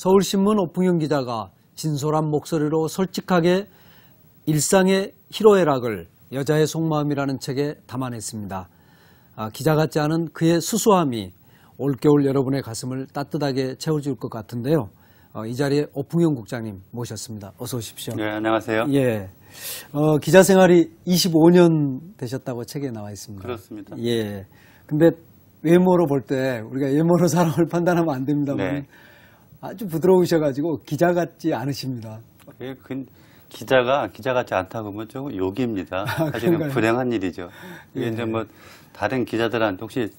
서울신문 오풍영 기자가 진솔한 목소리로 솔직하게 일상의 희로애락을 여자의 속마음이라는 책에 담아냈습니다. 기자 같지 않은 그의 수수함이 올겨울 여러분의 가슴을 따뜻하게 채워줄 것 같은데요. 이 자리에 오풍영 국장님 모셨습니다. 어서 오십시오. 네, 안녕하세요. 예. 기자 생활이 25년 되셨다고 책에 나와 있습니다. 그렇습니다. 예. 근데 외모로 볼 때 우리가 외모로 사람을 판단하면 안 됩니다만 네. 아주 부드러우셔가지고 기자 같지 않으십니다. 기자 같지 않다고 하면 좀 욕입니다. 사실은 불행한 일이죠. 이게 이제 뭐 다른 기자들한테 혹시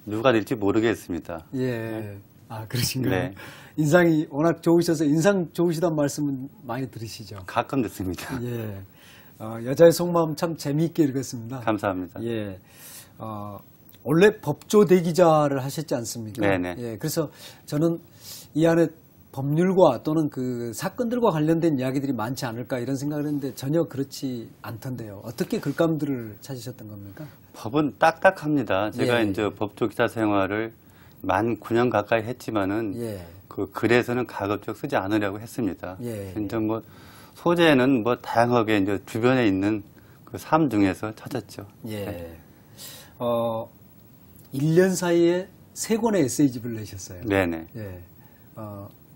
누가 될지 모르겠습니다. 예. 그러신가요? 네. 인상이 워낙 좋으셔서 인상 좋으시다는 말씀은 많이 들으시죠? 가끔 듣습니다. 예. 여자의 속마음 참 재미있게 읽었습니다. 감사합니다. 예. 원래 법조 대기자를 하셨지 않습니까? 네네. 예. 그래서 저는 이 안에 법률과 또는 그 사건들과 관련된 이야기들이 많지 않을까 이런 생각을 했는데 전혀 그렇지 않던데요. 어떻게 글감들을 찾으셨던 겁니까? 법은 딱딱합니다. 제가 예. 이제 법조 기자 생활을 만 9년 가까이 했지만은 예. 그 글에서는 가급적 쓰지 않으려고 했습니다. 예. 이제 뭐 소재는 뭐 다양하게 이제 주변에 있는 그 삶 중에서 찾았죠. 예. 1년 사이에 3권의 에세이집을 내셨어요. 네네. 예.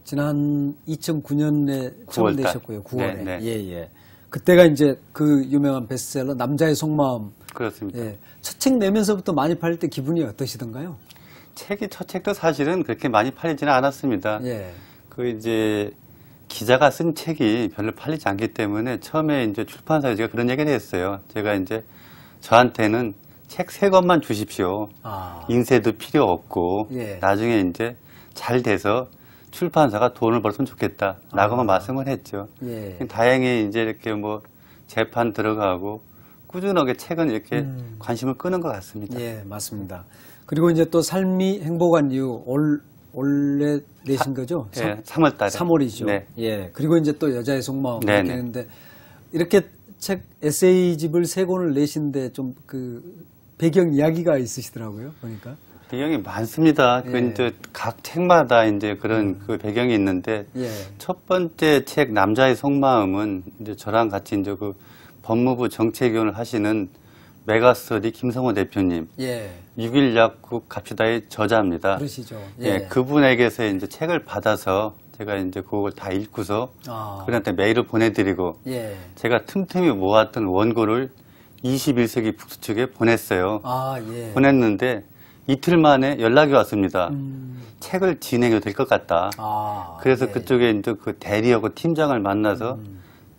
지난 2009년에 처음 9월달. 내셨고요. 9월에. 네, 네. 예, 예. 그때가 이제 그 유명한 베스트셀러 남자의 속마음. 그렇습니다. 예. 첫 책 내면서부터 많이 팔릴 때 기분이 어떠시던가요? 첫 책도 사실은 그렇게 많이 팔리지는 않았습니다. 예. 이제 기자가 쓴 책이 별로 팔리지 않기 때문에 처음에 이제 출판사에 제가 그런 얘기를 했어요. 제가 이제 저한테는 책 3권만 주십시오. 인쇄도 필요 없고 예. 나중에 이제 잘 돼서 출판사가 돈을 벌었으면 좋겠다라고만 말씀을 했죠. 예. 다행히 이제 이렇게 뭐 재판 들어가고 꾸준하게 책은 이렇게 관심을 끄는 것 같습니다. 예, 맞습니다. 그리고 이제 또 삶이 행복한 이유 올해 내신 거죠? 예, 3월 달에. 3월이죠. 네. 예. 그리고 이제 또 여자의 속마음 네네. 이렇게 했는데 이렇게 책 에세이집을 3권을 내신데 좀 그 배경 이야기가 있으시더라고요. 보니까. 배경이 많습니다. 예. 이제 각 책마다 이제 그런 그 배경이 있는데 예. 첫 번째 책 남자의 속마음은 이제 저랑 같이 이제 그 법무부 정책위원을 하시는 메가스터디 김성호 대표님, 예. 6.1 약국 갑시다의 저자입니다. 그러시죠. 예. 그분에게서 이제 책을 받아서 제가 이제 그걸 다 읽고서 그분한테 메일을 보내드리고 예. 제가 틈틈이 모았던 원고를 21세기 북스 측에 보냈어요. 예. 보냈는데 이틀 만에 연락이 왔습니다. 책을 진행해도 될 것 같다. 그래서 예. 그쪽에 이제 그 대리하고 팀장을 만나서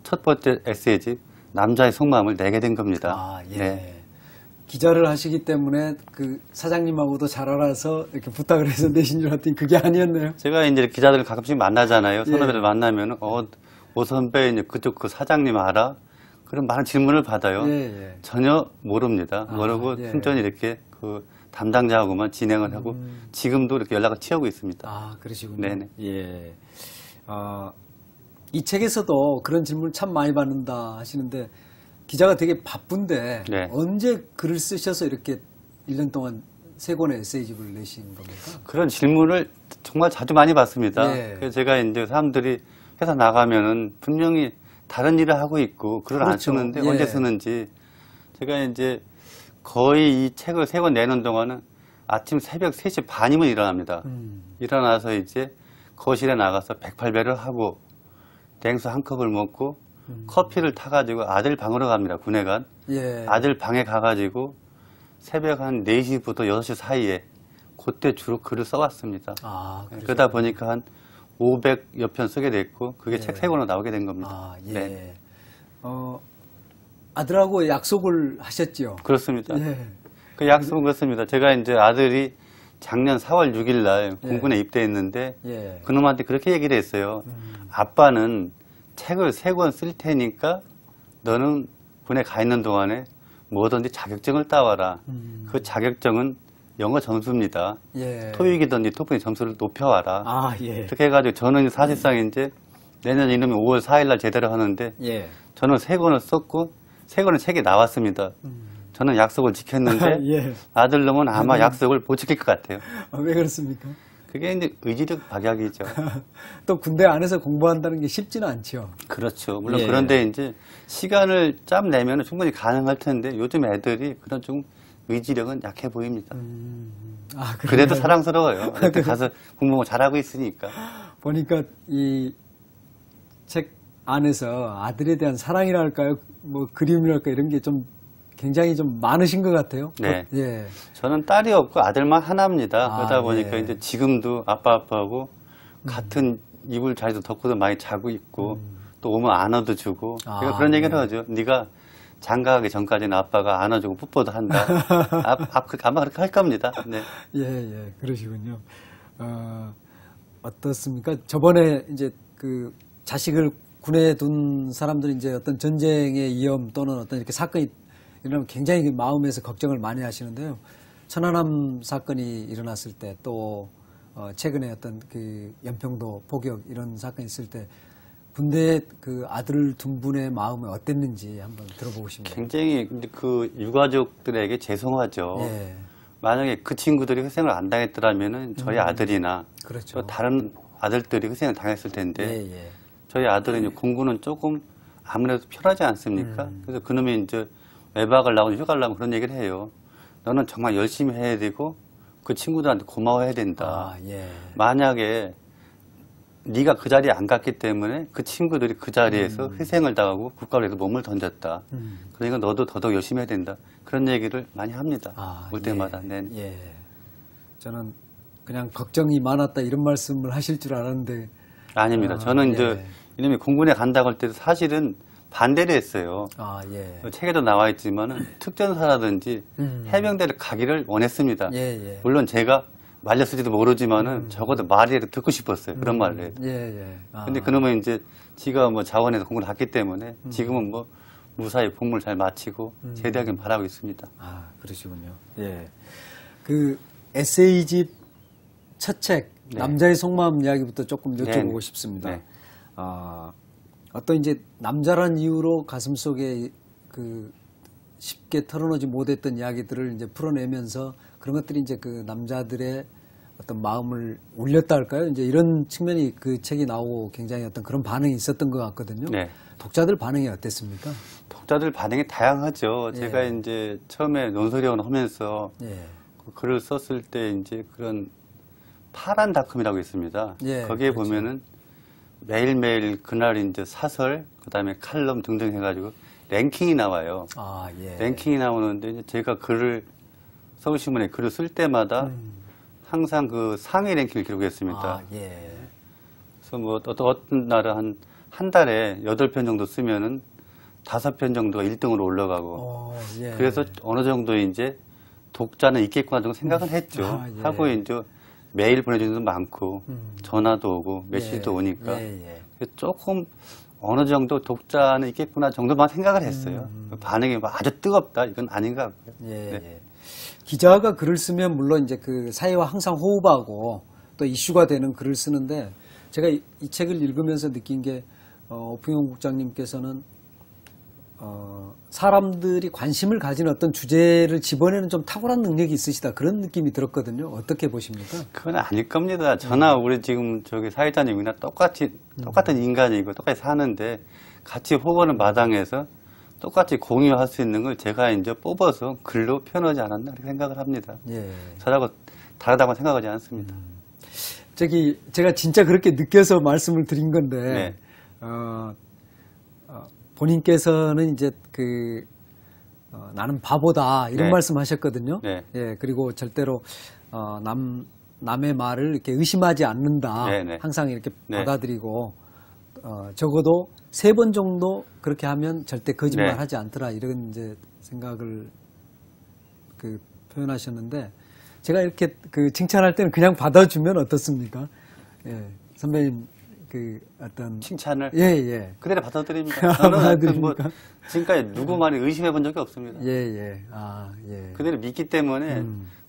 첫 번째 에세이집 남자의 속마음을 내게 된 겁니다. 예. 네. 기자를 하시기 때문에 그 사장님하고도 잘 알아서 이렇게 부탁을 해서 내신 줄 알았더니 그게 아니었네요. 제가 이제 기자들을 가끔씩 만나잖아요. 선후배들 예. 만나면 오 선배 이제 그쪽 그 사장님 알아? 그런 많은 질문을 받아요. 예. 전혀 모릅니다. 모르고 예. 순전히 이렇게 그 담당자하고만 진행을 하고 지금도 이렇게 연락을 취하고 있습니다. 그러시군요. 네네. 예. 이 책에서도 그런 질문을 참 많이 받는다 하시는데 기자가 되게 바쁜데 네. 언제 글을 쓰셔서 이렇게 1년 동안 3권의 에세이집을 내신 겁니까? 그런 질문을 정말 자주 많이 받습니다. 예. 그래서 제가 이제 사람들이 회사 나가면은 분명히 다른 일을 하고 있고 글을 안 그렇죠. 쓰는데 예. 언제 쓰는지 제가 이제 거의 이 책을 3권 내는 동안은 아침 새벽 3시 반이면 일어납니다. 일어나서 이제 거실에 나가서 108배를 하고 냉수 한 컵을 먹고 커피를 타가지고 아들 방으로 갑니다. 군에 간. 예. 아들 방에 가가지고 새벽 한 4시부터 6시 사이에 그때 주로 글을 써왔습니다. 그러다 보니까 한 500여 편 쓰게 됐고 그게 예. 책 3권으로 나오게 된 겁니다. 예. 네. 아들하고 약속을 하셨지요? 그렇습니다. 예. 그 약속은 그렇습니다. 제가 이제 아들이 작년 4월 6일 날 예. 공군에 입대했는데 예. 그놈한테 그렇게 얘기를 했어요. 아빠는 책을 3권 쓸 테니까 너는 군에 가 있는 동안에 뭐든지 자격증을 따와라. 그 자격증은 영어 점수입니다. 예. 토익이든지 토플 점수를 높여와라. 예. 그렇게 해가지고 저는 사실상 이제 내년 이놈이 5월 4일 날 제대로 하는데 예. 저는 3권을 썼고 3권의 책이 나왔습니다. 저는 약속을 지켰는데 예. 아들 놈은 아마 약속을 못 지킬 것 같아요. 왜 그렇습니까? 그게 이제 의지력 박약이죠. 또 군대 안에서 공부한다는 게 쉽지는 않죠. 그렇죠. 물론 예. 그런데 이제 시간을 짬 내면 충분히 가능할 텐데 요즘 애들이 그런 좀 의지력은 약해 보입니다. 아, 그래도 사랑스러워요. 어쨌든 가서 공부 잘하고 있으니까. 보니까 이 책 안에서 아들에 대한 사랑이랄까요, 뭐 그림이랄까 이런 게 좀 굉장히 좀 많으신 것 같아요. 네. 예. 저는 딸이 없고 아들만 하나입니다. 그러다 보니까 예. 이제 지금도 아빠하고 같은 이불 자리도 덮고도 많이 자고 있고 또 오면 안아도 주고 제가 그런 얘기를 하죠. 네가 장가가기 전까지는 아빠가 안아주고 뽀뽀도 한다. 아마 그렇게 할 겁니다. 네. 예, 그러시군요. 어떻습니까? 저번에 이제 그 자식을 군에 둔 사람들이 이제 어떤 전쟁의 위험 또는 어떤 이렇게 사건이 일어나면 굉장히 마음에서 걱정을 많이 하시는데요. 천안함 사건이 일어났을 때 또 최근에 어떤 그 연평도 포격 이런 사건이 있을 때 군대 그 아들 둔 분의 마음이 어땠는지 한번 들어보고 싶네요. 굉장히 그 유가족들에게 죄송하죠. 예. 만약에 그 친구들이 희생을 안 당했더라면은 저희 아들이나 그렇죠. 또 다른 아들들이 희생을 당했을 텐데 예. 저희 아들은 이제 공부는 조금 아무래도 편하지 않습니까? 그래서 그놈이 이제 외박을 나오고 휴가를 나오면 그런 얘기를 해요. 너는 정말 열심히 해야 되고 그 친구들한테 고마워해야 된다. 예. 만약에 네가 그 자리에 안 갔기 때문에 그 친구들이 그 자리에서 희생을 당하고 국가를 위해서 몸을 던졌다. 그러니까 너도 더더욱 열심히 해야 된다. 그런 얘기를 많이 합니다. 올 때마다. 네. 예. 저는 그냥 걱정이 많았다 이런 말씀을 하실 줄 알았는데 아닙니다. 저는 이제 이놈이 공군에 간다고 할 때도 사실은 반대를 했어요. 책에도 나와 있지만은 특전사라든지 해병대를 가기를 원했습니다. 물론 제가 말렸을지도 모르지만은 적어도 말이라도 듣고 싶었어요. 그런 말을 해도. 근데 그놈은 이제 지가 뭐 자원에서 공부를 갔기 때문에 지금은 뭐 무사히 복무를 잘 마치고 제대하길 바라고 있습니다. 그러시군요. 예. 그 에세이집 첫 책, 네. 남자의 속마음 이야기부터 조금 여쭤보고 네. 싶습니다. 네. 어떤 이제 남자란 이유로 가슴속에 그 쉽게 털어놓지 못했던 이야기들을 이제 풀어내면서 그런 것들이 이제 그 남자들의 어떤 마음을 울렸다 할까요? 이제 이런 측면이 그 책이 나오고 굉장히 어떤 그런 반응이 있었던 것 같거든요. 네. 독자들 반응이 어땠습니까? 독자들 반응이 다양하죠. 제가 이제 처음에 논설위원을 하면서 그 글을 썼을 때 이제 그런 파란 닷컴이라고 있습니다. 거기에 그렇죠. 보면은 매일매일 그날 이제 사설, 그 다음에 칼럼 등등 해가지고 랭킹이 나와요. 랭킹이 나오는데 이제 제가 글을 서울신문에 글을 쓸 때마다 항상 그 상위 랭킹을 기록했습니다. 그래서 뭐 어떤 날은 한 달에 8편 정도 쓰면은 5편 정도가 1등으로 올라가고 그래서 어느 정도 이제 독자는 있겠구나 정도 생각은 했죠. 하고 이제 메일 보내주는 분 많고 전화도 오고 메시지도 오니까 조금 어느 정도 독자는 있겠구나 정도만 생각을 했어요. 반응이 뭐 아주 뜨겁다 이건 아닌 것 같고요. 기자가 글을 쓰면 물론 이제 그 사회와 항상 호흡하고 또 이슈가 되는 글을 쓰는데 제가 이 책을 읽으면서 느낀 게 오풍영 국장님께서는 사람들이 관심을 가진 어떤 주제를 집어내는 좀 탁월한 능력이 있으시다 그런 느낌이 들었거든요. 어떻게 보십니까? 그건 아닐 겁니다. 저나 우리 지금 저기 사회자님이나 똑같은 인간이고 똑같이 사는데 같이 호흡하는 마당에서 똑같이 공유할 수 있는 걸 제가 이제 뽑아서 글로 표현하지 않았나 이렇게 생각을 합니다. 저하고 다르다고 생각하지 않습니다. 제가 진짜 그렇게 느껴서 말씀을 드린 건데 본인께서는 이제 나는 바보다 이런 말씀하셨거든요. 그리고 절대로 남의 말을 이렇게 의심하지 않는다. 항상 이렇게 받아들이고 적어도 3번 정도 그렇게 하면 절대 거짓말하지 않더라 이런 이제 생각을 표현하셨는데 제가 이렇게 칭찬할 때는 그냥 받아주면 어떻습니까? 선배님. 어떤 칭찬을 그대로 받아들입니다. 저는 뭐 지금까지 누구 말에 의심해 본 적이 없습니다. 그대로 믿기 때문에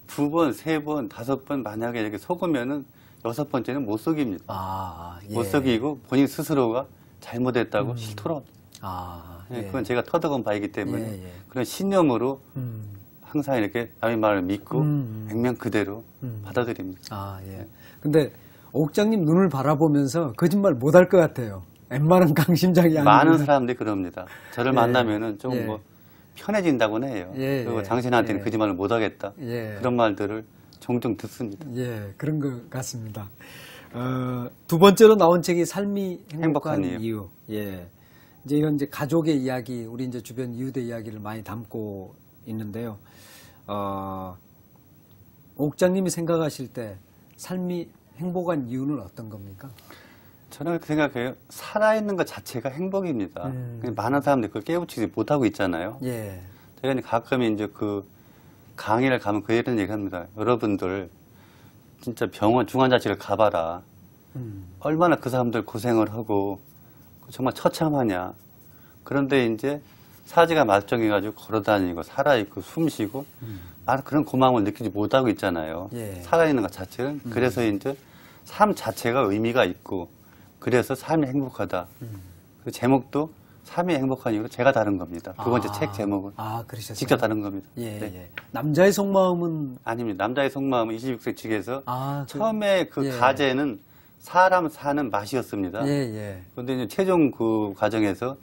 2번, 3번, 5번 만약에 이렇게 속으면은 6번째는 못 속입니다. 못 속이고 본인 스스로가 잘못했다고 실토로 그건 제가 터득한 바이기 때문에 그런 신념으로 항상 이렇게 남의 말을 믿고 액면 그대로 받아들입니다. 근데 옥장님 눈을 바라보면서 거짓말 못할 것 같아요. 웬만한 강심장이 아니고. 많은 사람들이 그럽니다. 저를 예. 만나면은 좀 예. 뭐 편해진다고는 해요. 예, 그리고 예. 당신한테는 예. 거짓말을 못하겠다. 예. 그런 말들을 종종 듣습니다. 예, 그런 것 같습니다. 두 번째로 나온 책이 삶이 행복한 행복한 이유. 예. 이제 이건 이제 가족의 이야기, 우리 이제 주변 이웃의 이야기를 많이 담고 있는데요. 옥장님이 생각하실 때 삶이 행복한 이유는 어떤 겁니까? 저는 그렇게 생각해요. 살아있는 것 자체가 행복입니다. 많은 사람들이 그걸 깨우치지 못하고 있잖아요. 예. 제가 이제 가끔 이제 그 강의를 가면 그 이런 얘기 합니다. 여러분들 진짜 병원 중환자실을 가봐라. 얼마나 그 사람들 고생을 하고 정말 처참하냐. 그런데 이제 사지가 말정해가지고 걸어다니고 살아있고 숨쉬고 그런 고마움을 느끼지 못하고 있잖아요. 예. 살아있는 것 자체는. 그래서 이제 삶 자체가 의미가 있고 그래서 삶이 행복하다. 그 제목도 삶이 행복한 이유로 제가 다른 겁니다. 두 번째 책 제목은. 그러셨어요? 직접 다른 겁니다. 예, 네. 예. 남자의 속마음은 아닙니다. 남자의 속마음은 26세 측에서 그- 처음에 그 예. 가제는 사람 사는 맛이었습니다. 예, 예. 그런데 이제 최종 그 과정에서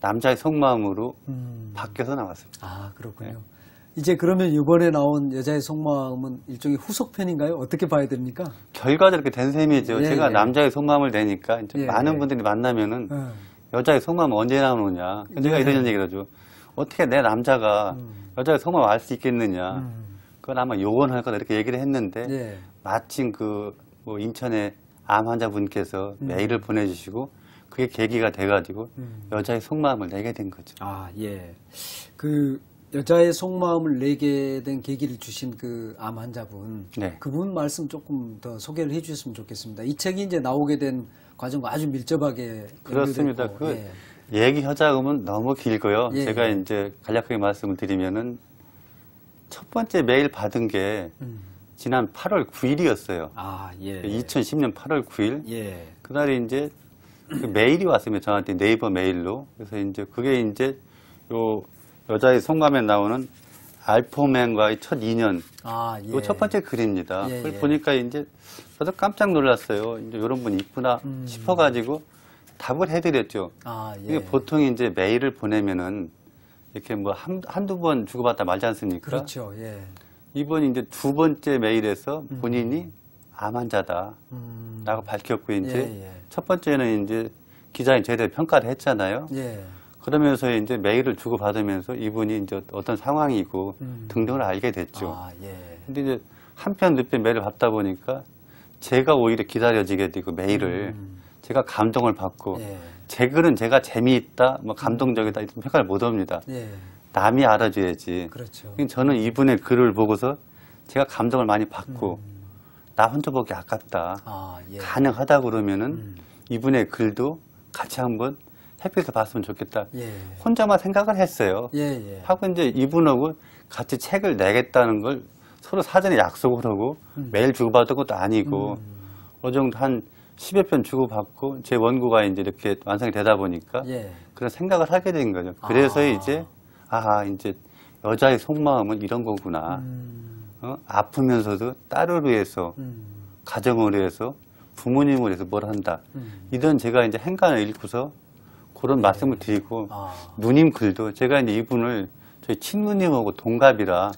남자의 속마음으로 바뀌어서 나왔습니다. 그렇군요. 네. 이제 그러면 이번에 나온 여자의 속마음은 일종의 후속편인가요? 어떻게 봐야 됩니까? 결과적으로 이렇게 된 셈이죠. 예, 제가 예. 남자의 속마음을 내니까 이제 예, 많은 예. 분들이 만나면은 어. 여자의 속마음 언제 나오느냐. 제가 예. 이런 얘기를 하죠. 어떻게 내 남자가 여자의 속마음 알 수 있겠느냐. 그건 아마 요원할 거다 이렇게 얘기를 했는데 예. 마침 그 뭐 인천의 암 환자분께서 메일을 보내주시고 그게 계기가 돼가지고 여자의 속마음을 내게 된 거죠. 예. 그 여자의 속마음을 내게 된 계기를 주신 그 암 환자분, 네. 그분 말씀 조금 더 소개를 해주셨으면 좋겠습니다. 이 책이 이제 나오게 된 과정과 아주 밀접하게 그렇습니다. 연결돼 있고, 그 얘기하자면 너무 길고요. 예, 제가 예. 이제 간략하게 말씀을 드리면은 첫 번째 메일 받은 게 지난 8월 9일이었어요. 예. 2010년 8월 9일. 예. 그날이 이제 그 메일이 왔습니다. 저한테 네이버 메일로. 그래서 이제 그게 이제 요 여자의 속마음에 나오는 알포맨과의 첫 인연. 예. 요 첫 번째 글입니다. 예, 그걸 예. 보니까 이제 저도 깜짝 놀랐어요. 이제 이런 분이 있구나 싶어가지고 답을 해드렸죠. 예. 이게 보통 이제 메일을 보내면은 이렇게 뭐 한두 번 주고받다 말지 않습니까? 그렇죠. 예. 이번이 이제 두 번째 메일에서 본인이 암 환자다. 라고 밝혔고, 이제 예. 첫 번째는 이제 기자인 제대로 평가를 했잖아요. 예. 그러면서 이제 메일을 주고받으면서 이분이 이제 어떤 상황이고 등등을 알게 됐죠. 예. 근데 이제 한편 늦편 메일을 받다 보니까 제가 오히려 기다려지게 되고 메일을 제가 감동을 받고 예. 제 글은 제가 재미있다, 뭐 감동적이다 이런 평가를 못 합니다. 예. 남이 알아줘야지. 그렇죠. 저는 이분의 글을 보고서 제가 감동을 많이 받고 나 혼자 보기 아깝다. 예. 가능하다 그러면은 이분의 글도 같이 한번 햇빛을 봤으면 좋겠다. 예. 혼자만 생각을 했어요. 예. 하고 이제 이분하고 같이 책을 내겠다는 걸 서로 사전에 약속을 하고 매일 주고받은 것도 아니고 어느 정도 한 10여 편 주고받고 제 원고가 이제 이렇게 완성이 되다 보니까 예. 그런 생각을 하게 된 거죠. 그래서 이제 이제 여자의 속마음은 이런 거구나. 아프면서도 딸을 위해서 가정을 위해서 부모님을 위해서 뭘 한다. 이런 제가 이제 행간을 읽고서 그런 말씀을 드리고 누님 글도 제가 이제 이분을 저희 친누님하고 동갑이라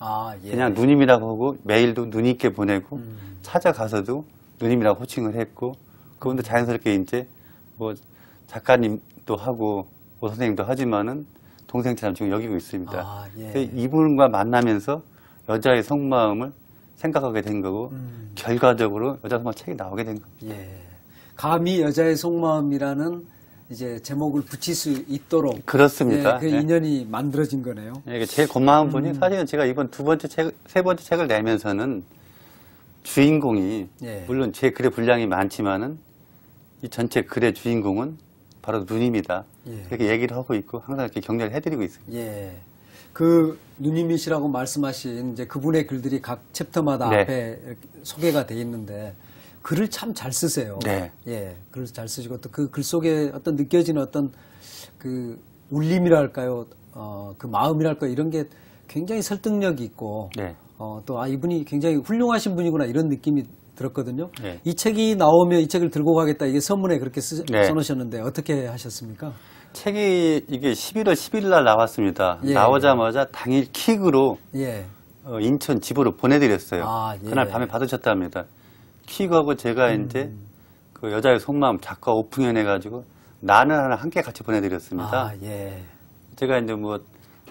예. 그냥 누님이라고 하고 메일도 누님께 보내고 찾아가서도 누님이라고 호칭을 했고 그분도 자연스럽게 이제 뭐 작가님도 하고 오 선생님도 하지만은 동생처럼 지금 여기고 있습니다. 예. 이분과 만나면서 여자의 속마음을 생각하게 된 거고 결과적으로 여자 속마음 책이 나오게 된 겁니다. 예. 감히 여자의 속마음이라는 이제 제목을 붙일 수 있도록 그렇습니다. 예, 그 인연이 만들어진 거네요. 예, 제일 고마운 분이 사실은 제가 이번 세 번째 책을 내면서는 주인공이 물론 제 글의 분량이 많지만은 이 전체 글의 주인공은 바로 누님이다. 이렇게 얘기를 하고 있고 항상 이렇게 격려를 해드리고 있습니다. 예. 그 누님이시라고 말씀하신 이제 그분의 글들이 각 챕터마다 앞에 이렇게 소개가 돼 있는데 글을 참 잘 쓰세요. 네. 예. 글을 잘 쓰시고 또 그 글 속에 어떤 느껴지는 어떤 그 울림이랄까요, 그 마음이랄까요, 이런 게 굉장히 설득력이 있고 또 이분이 굉장히 훌륭하신 분이구나 이런 느낌이 들었거든요. 네. 이 책이 나오면 이 책을 들고 가겠다 이게 서문에 그렇게 네. 써놓으셨는데 어떻게 하셨습니까? 책이 이게 11월 10일 날 나왔습니다. 예. 나오자마자 당일 킥으로 예. 인천 집으로 보내드렸어요. 아, 예. 그날 밤에 받으셨답니다. 킥하고 제가 이제 그 여자의 속마음 작가 오픈연 해가지고 나는 하나 함께 같이 보내드렸습니다. 아, 예. 제가 이제 뭐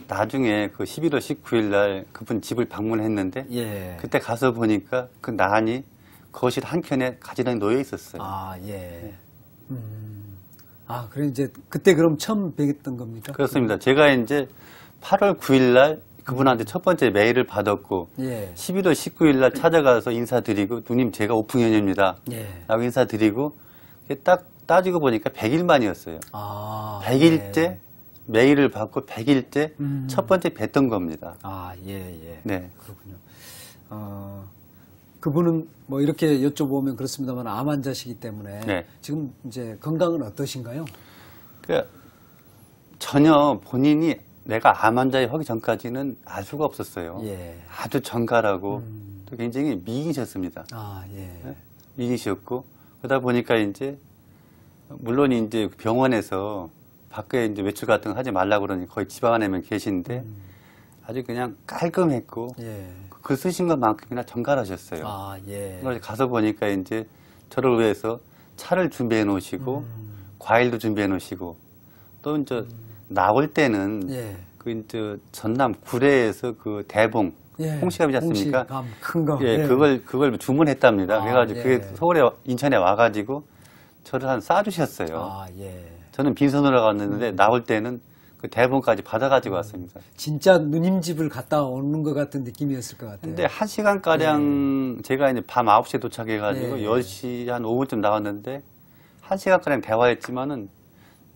나중에 그 11월 19일 날 그분 집을 방문했는데 예. 그때 가서 보니까 그 난이 거실 한켠에 가지런히 놓여 있었어요. 아, 예. 아, 그래 이제 그때 그럼 처음 뵙던 겁니까? 그렇습니다. 제가 이제 8월 9일 날 그분한테 첫 번째 메일을 받았고 예. 11월 19일 날 찾아가서 인사드리고 누님 제가 오픈연입니다. 예. 라고 인사드리고 딱 따지고 보니까 100일 만이었어요. 아, 100일째 예. 메일을 받고 100일째 첫 번째 뵀던 겁니다. 아, 예, 예. 네. 그렇군요. 그분은 뭐 이렇게 여쭤보면 그렇습니다만 암 환자시기 때문에 네. 지금 이제 건강은 어떠신가요? 그 전혀 본인이 내가 암 환자에 하기 전까지는 알 수가 없었어요. 예. 아주 정갈하고 또 굉장히 미인이셨습니다. 아, 예. 네? 미인이셨고 그러다 보니까 이제 물론 이제 병원에서 밖에 이제 외출 같은 거 하지 말라고 그러니 거의 집 안에만 계신데 아주 그냥 깔끔했고 예. 글 쓰신 것만큼이나 정갈하셨어요. 아, 예. 그래서 가서 보니까 이제 저를 위해서 차를 준비해 놓으시고 과일도 준비해 놓으시고 또 이제 나올 때는 예. 그 이제 전남 구례에서 그 대봉 예. 홍시감이지 않습니까? 홍시감 큰 거. 예, 그걸 주문했답니다. 아, 그래가지고 예. 그게 서울에 인천에 와가지고 저를 한 싸주셨어요. 아, 예. 저는 빈손으로 갔는데 나올 때는 그 대본까지 받아가지고 왔습니다. 진짜 누님 집을 갔다 오는 것 같은 느낌이었을 것 같아요. 근데 1시간가량 제가 이제 밤 9시에 도착해가지고 예. 10시 한 5분쯤 나왔는데 1시간가량 대화했지만은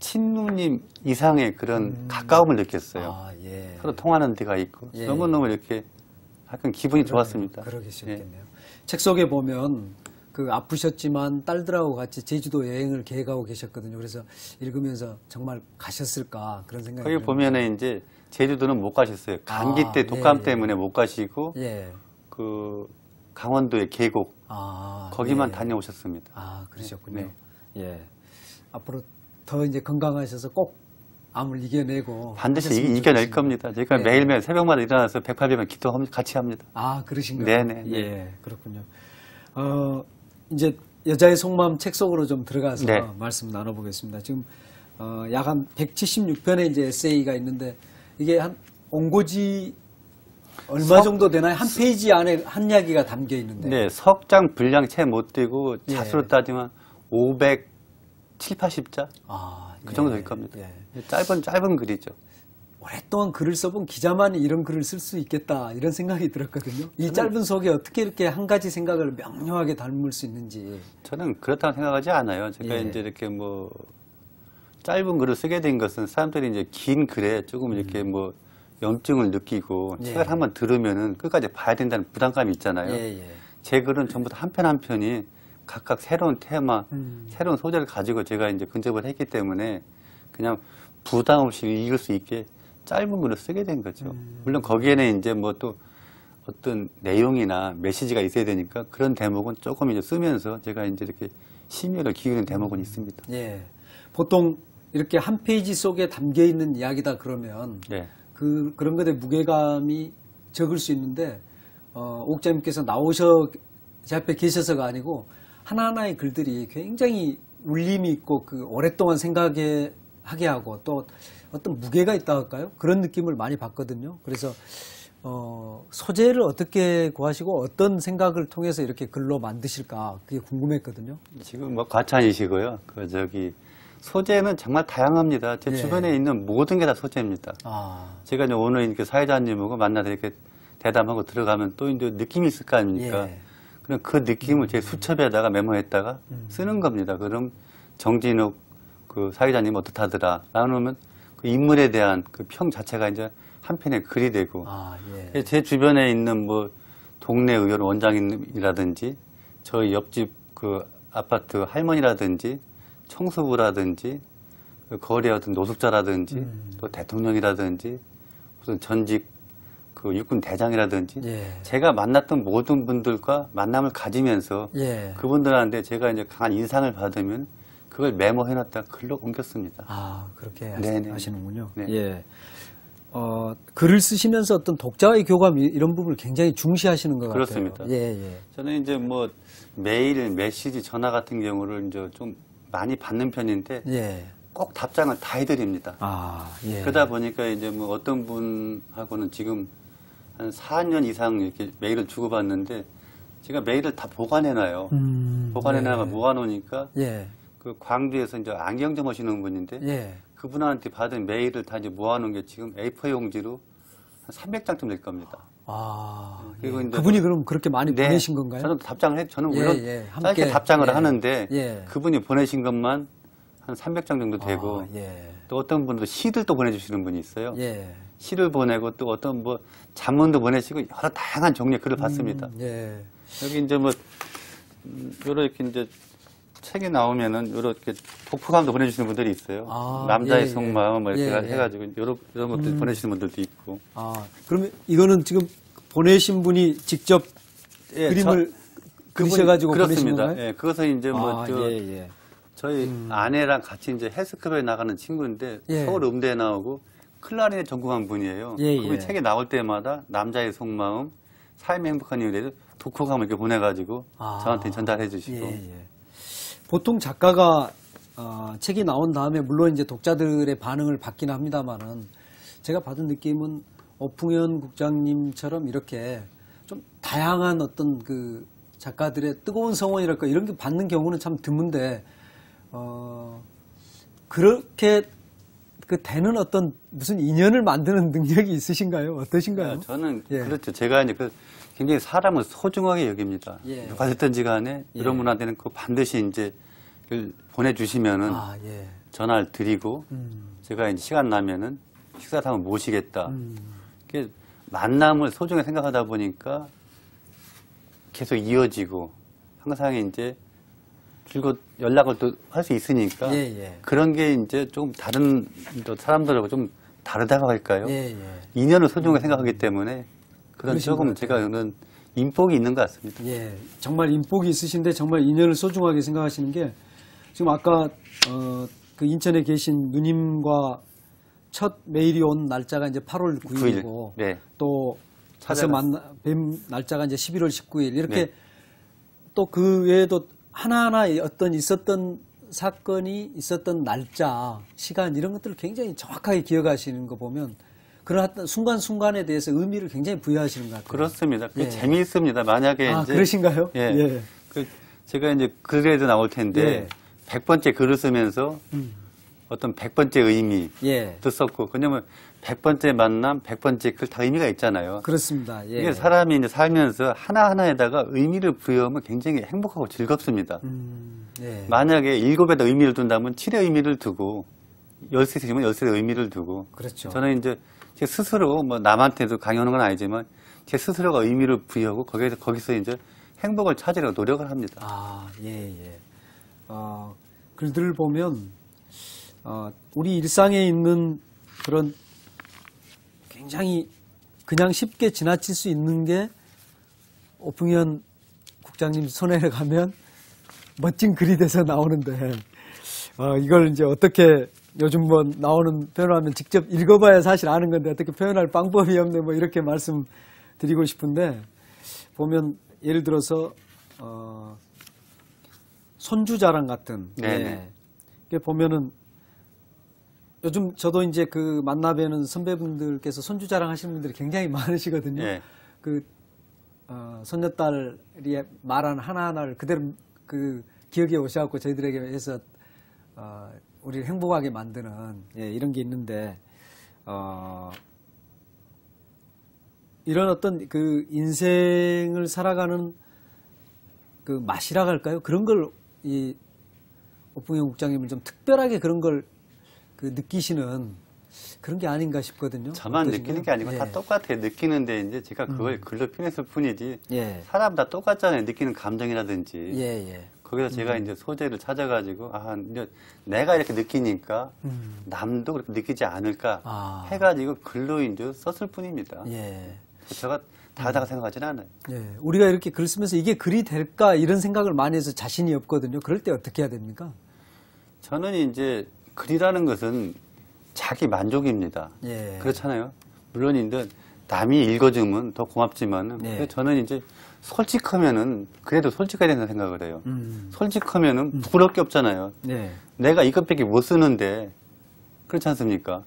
친누님 이상의 그런 가까움을 느꼈어요. 아, 예. 서로 통하는 데가 있고 예. 너무너무 이렇게 약간 기분이 좋았습니다. 그러겠네요. 책 속에 보면 그 아프셨지만 딸들하고 같이 제주도 여행을 계획하고 계셨거든요. 그래서 읽으면서 정말 가셨을까 그런 생각이 거기 들어요. 보면은 이제 제주도는 못 가셨어요. 감기 때 독감 예, 예. 때문에 못 가시고 예. 그 강원도의 계곡 아, 거기만 예. 다녀오셨습니다. 아, 그러셨군요. 네. 예. 앞으로 더 이제 건강하셔서 꼭 암을 이겨내고 반드시 하셨으면 이겨낼 좋겠습니다. 겁니다. 제가 네. 매일매일 새벽마다 일어나서 108배만 기도 같이 합니다. 아, 그러신가요? 네네. 예, 그렇군요. 이제 여자의 속마음 책 속으로 좀 들어가서 네. 말씀 나눠보겠습니다. 지금 약 한 176편의 이제 에세이가 있는데 이게 한 온고지 얼마 정도 되나요? 한 페이지 안에 한 이야기가 담겨 있는데. 네, 석장 분량 채 못 띄고 예. 자수로 따지면 570, 80자? 아, 그 예, 정도 될 겁니다. 예. 짧은 글이죠. 오랫동안 글을 써본 기자만이 이런 글을 쓸 수 있겠다 이런 생각이 들었거든요. 이 짧은 속에 어떻게 이렇게 한 가지 생각을 명료하게 담을 수 있는지. 저는 그렇다고 생각하지 않아요. 제가 예. 이제 이렇게 뭐 짧은 글을 쓰게 된 것은 사람들이 이제 긴 글에 조금 이렇게 뭐 염증을 느끼고 예. 책을 한번 들으면은 끝까지 봐야 된다는 부담감이 있잖아요. 예, 예. 제 글은 전부 다 한 편 한 편이 각각 새로운 테마, 새로운 소재를 가지고 제가 이제 근접을 했기 때문에 그냥 부담 없이 읽을 수 있게 짧은 글을 쓰게 된 거죠. 물론 거기에는 이제 뭐 또 어떤 내용이나 메시지가 있어야 되니까 그런 대목은 조금 이제 쓰면서 제가 이제 이렇게 심혈을 기울이는 대목은 있습니다. 예. 보통 이렇게 한 페이지 속에 담겨 있는 이야기다 그러면 네. 그런 것에 무게감이 적을 수 있는데 옥자님께서 제 앞에 계셔서가 아니고 하나하나의 글들이 굉장히 울림이 있고 그 오랫동안 생각하게 하고 또 어떤 무게가 있다 할까요? 그런 느낌을 많이 받거든요. 그래서 소재를 어떻게 구하시고 어떤 생각을 통해서 이렇게 글로 만드실까 그게 궁금했거든요. 지금 뭐 과찬이시고요. 소재는 정말 다양합니다. 제 예. 주변에 있는 모든 게 다 소재입니다. 아, 제가 이제 오늘 이렇게 사회자님하고 만나서 이렇게 대담하고 들어가면 또 이제 느낌이 있을 거 아닙니까? 예. 그럼 그 느낌을 제 수첩에다가 메모했다가 쓰는 겁니다. 그럼 정진욱 그 사회자님 어떻다더라. 나누면 그 인물에 대한 그 평 자체가 이제 한 편의 글이 되고 아, 예. 제 주변에 있는 뭐 동네 의원 원장이라든지 저희 옆집 그 아파트 할머니라든지 청소부라든지 그 거리에 어떤 노숙자라든지 또 대통령이라든지 무슨 전직 그 육군 대장이라든지 예. 제가 만났던 모든 분들과 만남을 가지면서 예. 그분들한테 제가 이제 강한 인상을 받으면 그걸 메모해놨다 글로 옮겼습니다. 아, 그렇게 네네. 하시는군요. 네. 예. 글을 쓰시면서 어떤 독자와의 교감 이런 부분을 굉장히 중시하시는 것 그렇습니다. 같아요. 예, 예. 저는 이제 뭐 메일, 메시지, 전화 같은 경우를 이제 좀 많이 받는 편인데 예. 꼭 답장을 다 해드립니다. 아, 예. 그러다 보니까 이제 뭐 어떤 분하고는 지금 한 4년 이상 이렇게 메일을 주고받는데 제가 메일을 다 보관해놔요. 보관해놔면 모아놓으니까 예. 그 광주에서 이제 안경점 하시는 분인데 예. 그분한테 받은 메일을 다 이제 모아놓은 게 지금 A4 용지로 한 300장쯤 될 겁니다. 아, 그리고 예. 이제 그분이 그럼 그렇게 많이 네, 보내신 건가요? 저는 답장을 저는 예, 물론 예. 짧게 함께, 답장을 예. 하는데 예. 그분이 보내신 것만 한 300장 정도 되고 아, 예. 또 어떤 분도 시를 또 보내주시는 분이 있어요. 예. 시를 보내고 또 어떤 뭐 잡문도 보내시고 여러 다양한 종류의 글을 받습니다. 예. 여기 이제 뭐 요렇게 이제 책이 나오면은 요렇게 독후감도 보내주시는 분들이 있어요. 아, 남자의 예, 예. 속마음 뭐 이렇게 예, 예. 해가지고 이런 것들 보내시는 분들도 있고. 아, 그러면 이거는 지금 보내신 분이 직접 예, 그림을 그리셔가지고 보내신 그렇습니다. 건가요? 예, 그것은 이제 뭐 아, 저 예, 예. 저희 아내랑 같이 이제 헬스클럽에 나가는 친구인데 예. 서울 음대에 나오고 클라리넷 전공한 분이에요. 예, 그분이 예. 책이 나올 때마다 남자의 속마음, 삶의 행복한 이유에 대해서 독후감을 이렇게 보내가지고 아. 저한테 전달해 주시고. 예, 예. 보통 작가가 책이 나온 다음에 물론 이제 독자들의 반응을 받긴 합니다만은 제가 받은 느낌은 오풍현 국장님처럼 이렇게 좀 다양한 어떤 그 작가들의 뜨거운 성원이랄까 이런 게 받는 경우는 참 드문데 그렇게 그 되는 어떤 무슨 인연을 만드는 능력이 있으신가요? 어떠신가요? 저는 예. 그렇죠. 제가 이제 굉장히 사람을 소중하게 여깁니다. 예. 누가 됐든지 간에 예. 이런 분한테는 그 반드시 이제 보내주시면은 아, 예. 전화를 드리고 제가 이제 시간 나면은 식사를 한번 모시겠다. 이렇게 만남을 소중하게 생각하다 보니까 계속 이어지고 항상 이제 줄곧 연락을 또 할 수 있으니까 예, 예. 그런 게 이제 좀 다른 또 사람들하고 좀 다르다고 할까요? 예, 예. 인연을 소중하게 생각하기 때문에 그런 그러신 것 조금 같아요. 제가 그런 인복이 있는 것 같습니다. 예, 정말 인복이 있으신데 정말 인연을 소중하게 생각하시는 게 지금 아까 그 인천에 계신 누님과 첫 메일이 온 날짜가 이제 8월 9일이고 네. 또 가서 뵌 날짜가 이제 11월 19일 이렇게 네. 또 그 외에도 하나하나 어떤 있었던 사건이 있었던 날짜, 시간 이런 것들을 굉장히 정확하게 기억하시는 거 보면 그런 어떤 순간순간에 대해서 의미를 굉장히 부여하시는 것 같아요. 그렇습니다. 그게 예. 재미있습니다. 만약에 아, 이제 그러신가요? 예. 예. 제가 이제 글에도 나올 텐데 예. 100번째 글을 쓰면서 어떤 100번째 의미 예. 도 썼고 왜냐면 100번째 만남, 100번째 글 다 의미가 있잖아요. 그렇습니다. 예. 이게 사람이 이제 살면서 하나하나에다가 의미를 부여하면 굉장히 행복하고 즐겁습니다. 예. 만약에 7에다 의미를 둔다면 7의 의미를 두고 13이면 13의 의미를 두고 그렇죠. 저는 이제 제 스스로 뭐 남한테도 강요하는 건 아니지만 제 스스로가 의미를 부여하고 거기서 이제 행복을 찾으려고 노력을 합니다. 아, 예, 예. 글들을 보면 우리 일상에 있는 그런 굉장히 그냥 쉽게 지나칠 수 있는 게 오풍현 국장님 손에 가면 멋진 글이 돼서 나오는데 이걸 이제 어떻게 요즘 뭐 나오는 표현을 하면 직접 읽어봐야 사실 아는 건데 어떻게 표현할 방법이 없네 뭐 이렇게 말씀드리고 싶은데 보면 예를 들어서 손주자랑 같은 네네. 이게 보면은 요즘 저도 이제 그 만나 뵈는 선배분들께서 손주자랑 하시는 분들이 굉장히 많으시거든요. 예. 그 손녀딸이 말한 하나하나를 그대로 그 기억에 오셔갖고 저희들에게 해서 우리를 행복하게 만드는 이런 게 있는데 이런 어떤 그 인생을 살아가는 그 맛이라고 할까요? 그런 걸 이 오풍현 국장님은 좀 특별하게 그런 걸 그 느끼시는 그런 게 아닌가 싶거든요. 저만 어떠신가요? 느끼는 게 아니고 예. 다 똑같아요. 느끼는데 이제 제가 그걸 글로 표현했을 뿐이지 예. 사람 다 똑같잖아요. 느끼는 감정이라든지 예, 예. 거기서 제가 이제 소재를 찾아가지고 이제 내가 이렇게 느끼니까 남도 그렇게 느끼지 않을까 아. 해가지고 글로 이제 썼을 뿐입니다. 예. 제가 다르다고 생각하지는 않아요. 예, 우리가 이렇게 글 쓰면서 이게 글이 될까 이런 생각을 많이 해서 자신이 없거든요. 그럴 때 어떻게 해야 됩니까? 저는 이제 글이라는 것은 자기 만족입니다. 예. 그렇잖아요. 물론인데 남이 읽어주면 더 고맙지만 예. 저는 이제 솔직하면은 그래도 솔직해야 된다는 생각을 해요. 솔직하면은 부끄러울 게 없잖아요. 예. 내가 이것밖에 못 쓰는데 그렇지 않습니까?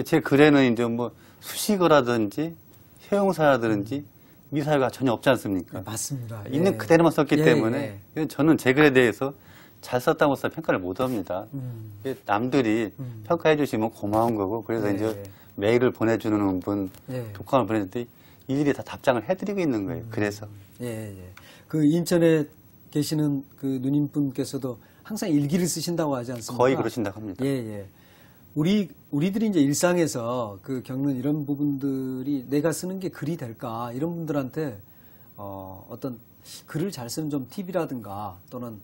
제 글에는 이제 뭐 수식어라든지 형용사라든지 미사여가 전혀 없지 않습니까? 맞습니다. 예. 있는 그대로만 썼기 예, 때문에 저는 제 글에 대해서 잘 썼다고 해서 평가를 못 합니다. 남들이 평가해 주시면 고마운 거고 그래서 예. 이제 메일을 보내주는 분, 예. 독감을 보내는데 일일이 다 답장을 해드리고 있는 거예요. 그래서 예, 예. 그 인천에 계시는 그 누님분께서도 항상 일기를 쓰신다고 하지 않습니까? 거의 그러신다고 합니다. 예, 예. 우리들이 이제 일상에서 그 겪는 이런 부분들이 내가 쓰는 게 글이 될까 이런 분들한테 어떤 글을 잘 쓰는 좀 팁이라든가 또는